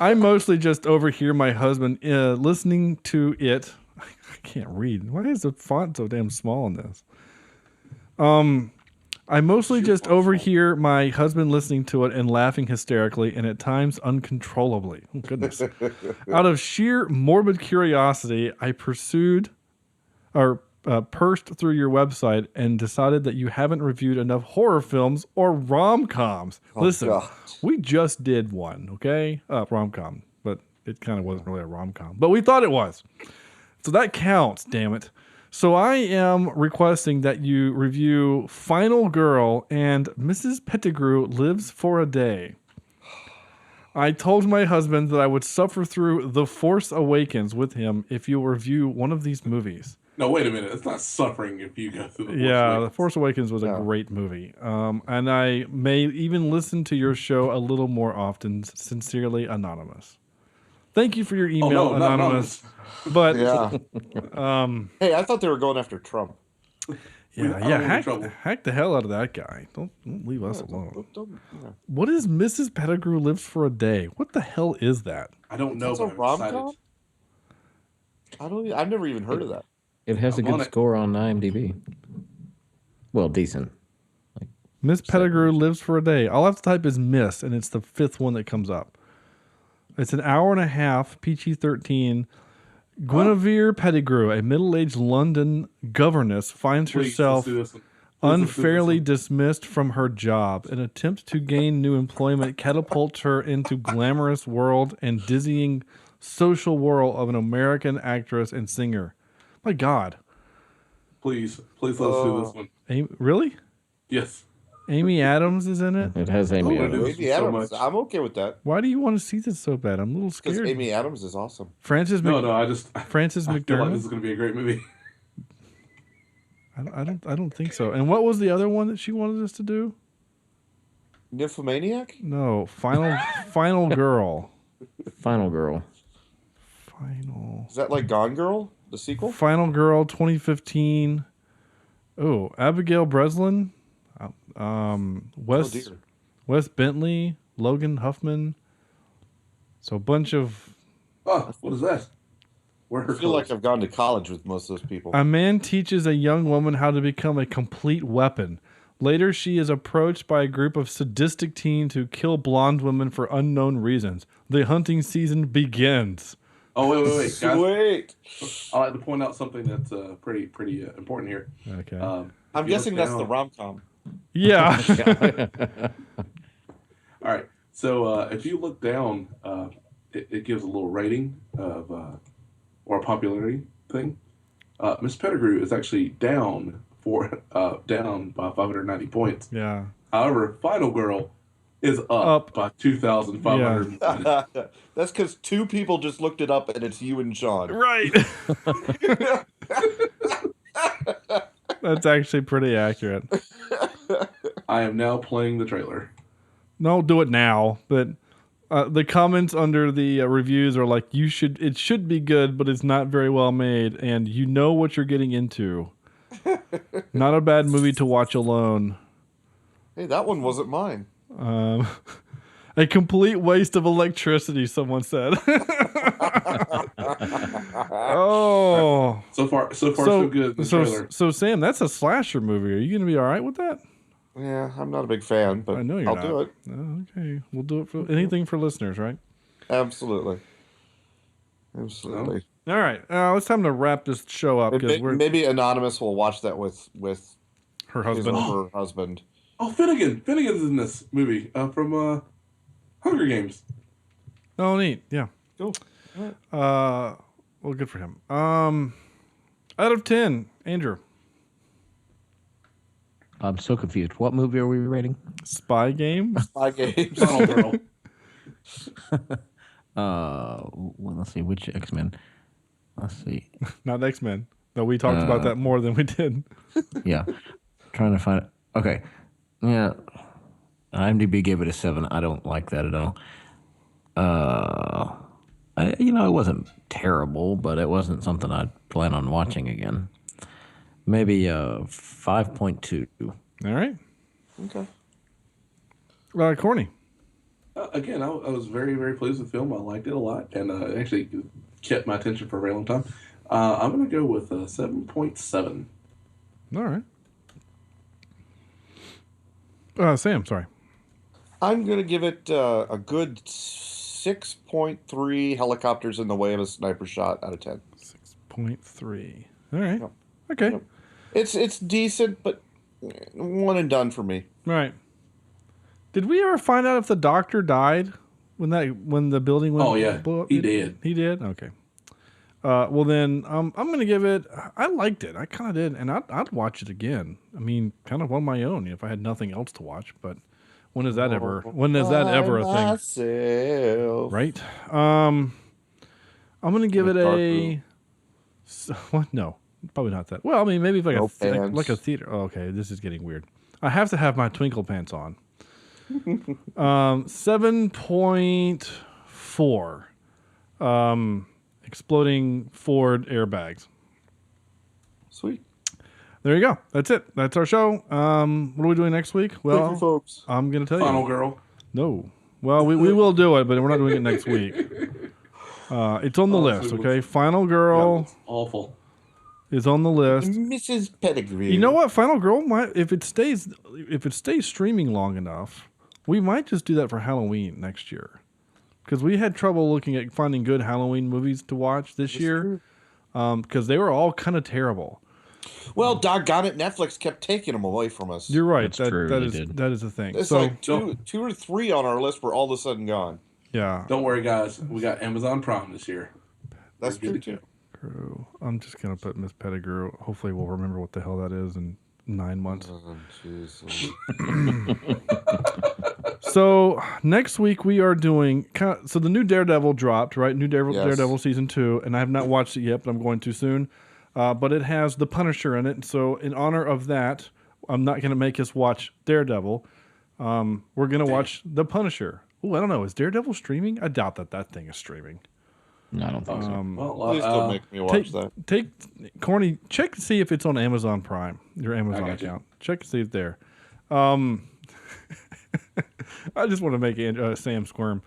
S6: I mostly just overhear my husband listening to it. I can't read. Why is the font so damn small in this? I mostly just overhear my husband listening to it and laughing hysterically and at times uncontrollably. Oh, goodness. Out of sheer morbid curiosity, I pursed through your website and decided that you haven't reviewed enough horror films or rom-coms. Listen,
S3: God.
S6: we just did one, okay? Rom-com, but it kind of wasn't really a rom-com. But we thought it was. So that counts, damn it. So I am requesting that you review Final Girl and Mrs. Pettigrew Lives for a Day. I told my husband that I would suffer through The Force Awakens with him if you review one of these movies.
S8: No, wait a minute. It's not suffering if you go through
S6: The Force Awakens was a great movie. And I may even listen to your show a little more often. Sincerely, Anonymous. Thank you for your email, Anonymous. But
S3: hey, I thought they were going after Trump.
S6: Hack the hell out of that guy. Don't leave us alone. What is Mrs. Pettigrew Lives for a Day? What the hell is that?
S8: I don't know.
S3: That's a rom-com? I've never even heard of that.
S7: It has a good score on IMDb. Well, decent.
S6: Miss Pettigrew Lives for a Day. All I have to type is Miss, and it's the fifth one that comes up. It's an hour and a half, PG-13. Guinevere Pettigrew, a middle-aged London governess, finds herself unfairly dismissed from her job. An attempt to gain new employment catapults her into glamorous world and dizzying social whirl of an American actress and singer. My God.
S8: Please let us do this one.
S6: Really?
S8: Yes.
S6: Amy Adams is in it?
S7: It has Amy Adams.
S3: Amy Adams. I'm okay with that.
S6: Why do you want to see this so bad? I'm a little scared.
S3: Because Amy Adams is awesome.
S6: Frances
S8: McDermott. I feel like this is going to be a great movie.
S6: I don't think so. And what was the other one that she wanted us to do?
S3: Nymphomaniac?
S6: No, Final Girl.
S7: Final Girl.
S3: Is that like Gone Girl, the sequel?
S6: Final Girl 2015. Oh, Abigail Breslin. Wes Bentley, Logan Huffman. So a bunch of.
S8: Oh, what is that?
S3: I feel like I've gone to college with most of those people.
S6: A man teaches a young woman how to become a complete weapon. Later, she is approached by a group of sadistic teens who kill blonde women for unknown reasons. The hunting season begins.
S8: Oh, wait, guys.
S3: Wait.
S8: I'd like to point out something that's pretty important here.
S6: Okay.
S3: I'm guessing that's the rom-com.
S6: Yeah.
S8: All right. So if you look down, it gives a little rating of or a popularity thing. Miss Pettigrew is actually down by 590 points.
S6: Yeah.
S8: However, Final Girl is up by 2,500.
S3: Yeah. That's because two people just looked it up, and it's you and Shawn.
S6: Right. That's actually pretty accurate.
S8: I am now playing the trailer.
S6: No, do it now. But the comments under the reviews are like, it should be good, but it's not very well made, and you know what you're getting into. Not a bad movie to watch alone.
S3: Hey, that one wasn't mine.
S6: A complete waste of electricity, someone said. Oh.
S8: So far, so good.
S6: So, Sam, that's a slasher movie. Are you going to be all right with that?
S3: Yeah, I'm not a big fan, but
S6: I know you're
S3: I'll
S6: not.
S3: do it.
S6: Oh, okay, we'll do it for anything for listeners, right?
S3: Absolutely.
S6: All right, it's time to wrap this show up because
S3: maybe Anonymous will watch that with
S6: her husband.
S3: Her husband.
S8: Oh, Finnegan! Finnegan's in this movie from Hunger Games.
S6: Oh, neat. Yeah.
S3: Cool.
S6: Well, good for him. Out of 10, Andrew.
S7: I'm so confused. What movie are we rating?
S6: Spy Game.
S3: Spy Game.
S8: Oh, girl.
S7: Well, let's see. Which X-Men? Let's see.
S6: Not X-Men. No, we talked about that more than we did.
S7: Yeah. Trying to find it. Okay. Yeah. IMDb gave it a 7. I don't like that at all. It wasn't terrible, but it wasn't something I'd plan on watching again. Maybe 5.2.
S6: All right.
S3: Okay.
S6: Corny.
S8: Again, I was very, very pleased with the film. I liked it a lot, and it actually kept my attention for a very long time. I'm going to go with 7.7.
S6: All right. Sam, sorry.
S3: I'm going to give it a good 6.3 helicopters in the way of a sniper shot out of 10.
S6: 6.3. All right.
S3: Yep.
S6: Okay.
S3: Yep. It's decent, but one and done for me.
S6: Right. Did we ever find out if the doctor died when the building went?
S8: Oh yeah,
S6: blew up?
S8: he did.
S6: He did. Okay. Well then, I'm going to give it. I liked it. I kind of did, and I'd watch it again. I mean, kind of on my own if I had nothing else to watch. But when is that ever? When is that ever a thing?
S3: Myself.
S6: Right. I'm going to give it a. What? No, probably not that. Well, I mean, maybe if like like a theater. Oh, okay, this is getting weird. I have to have my twinkle pants on. 7.4. Exploding Ford airbags.
S3: Sweet.
S6: There you go. That's it. That's our show. What are we doing next week? Well,
S3: thank you, folks.
S6: I'm going to tell
S8: Final
S6: you.
S8: Girl.
S6: No. Well, we will do it, but we're not doing it next week. It's on the list, okay? Final Girl.
S8: It's awful.
S6: Is on the list.
S3: Mrs. Pettigrew.
S6: You know what? Final Girl might, if it stays streaming long enough, we might just do that for Halloween next year, because we had trouble looking at finding good Halloween movies to watch this year, because they were all kind of terrible.
S3: Well, doggone it, Netflix kept taking them away from us.
S6: You're right.
S7: That's true,
S6: That
S7: they
S6: is the thing.
S3: It's
S6: so
S3: like two or three on our list were all of a sudden gone.
S6: yeah,
S8: Don't worry, guys. We got Amazon Prime this year.
S3: That's true too.
S6: I'm just gonna put Miss Pettigrew. Hopefully, we'll remember what the hell that is in 9 months.
S3: Oh,
S6: So next week we are doing. So the new Daredevil dropped, right? New
S3: Yes.
S6: Daredevil season 2, and I have not watched it yet, but I'm going to soon. But it has the Punisher in it, so in honor of that, I'm not going to make us watch Daredevil. We're going to watch the Punisher. Oh, I don't know. Is Daredevil streaming? I doubt that thing is streaming.
S7: No, I don't think so.
S3: Please don't make me watch that.
S6: Take Corny. Check to see if it's on Amazon Prime. Your Amazon
S8: got you.
S6: account. Check to see it there. I just want to make Sam squirm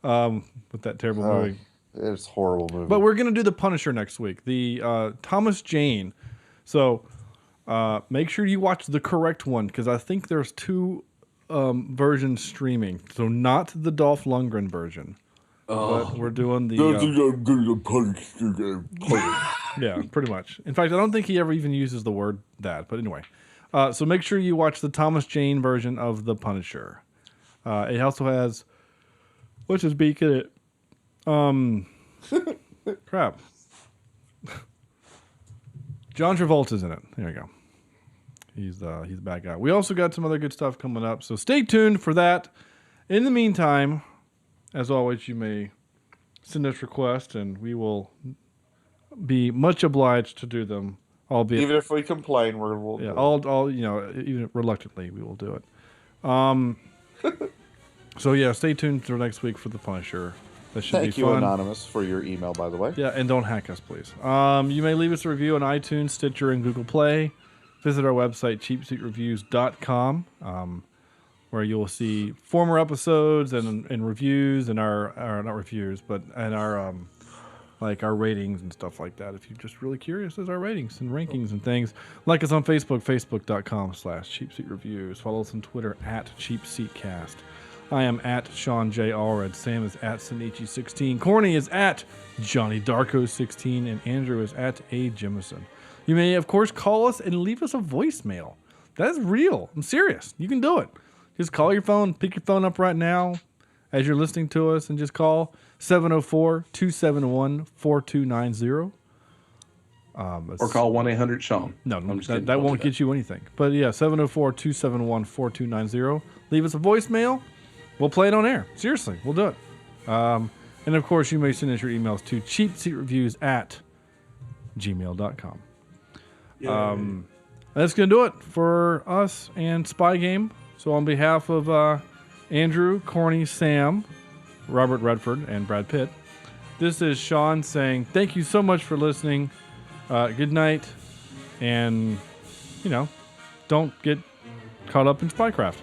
S6: with that terrible movie.
S3: It's a horrible movie.
S6: But we're gonna do the Punisher next week. The Thomas Jane. So make sure you watch the correct one, because I think there's 2 versions streaming. So not the Dolph Lundgren version. But we're doing the yeah, pretty much. In fact, I don't think he ever even uses the word that. But anyway, so make sure you watch the Thomas Jane version of the Punisher. It also has what's his beak in it? Crap. John Travolta's in it. There you go. He's the bad guy. We also got some other good stuff coming up, so stay tuned for that. In the meantime, as always, you may send us requests, and we will be much obliged to do them. Albeit,
S3: even if we complain, we'll
S6: yeah, all even reluctantly, we will do it. So yeah, stay tuned for next week for the Punisher. That should
S3: Thank
S6: be
S3: you,
S6: fun.
S3: Anonymous, for your email, by the way.
S6: Yeah, and don't hack us, please. You may leave us a review on iTunes, Stitcher, and Google Play. Visit our website, cheapseatreviews.com, where you'll see former episodes and reviews and our not reviews, but and our like our ratings and stuff like that. If you're just really curious, there's our ratings and rankings and things. Like us on Facebook, facebook.com/cheapseatreviews. Follow us on Twitter @cheapseatcast. I am at Shawn J. Allred. Sam is at Sinichi16. Corny is at Johnny Darko16. And Andrew is at A. Jemison. You may, of course, call us and leave us a voicemail. That is real. I'm serious. You can do it. Just call your phone. Pick your phone up right now as you're listening to us and just call 704-271-4290.
S8: Or call 1-800-SHAWN.
S6: No, that won't get you anything. But yeah, 704-271-4290. Leave us a voicemail. We'll play it on air. Seriously, we'll do it. And of course, you may send us your emails to cheapseatreviews@gmail.com. That's going to do it for us and Spy Game. So on behalf of Andrew, Corny, Sam, Robert Redford, and Brad Pitt, this is Shawn saying thank you so much for listening. Good night, and, don't get caught up in spycraft.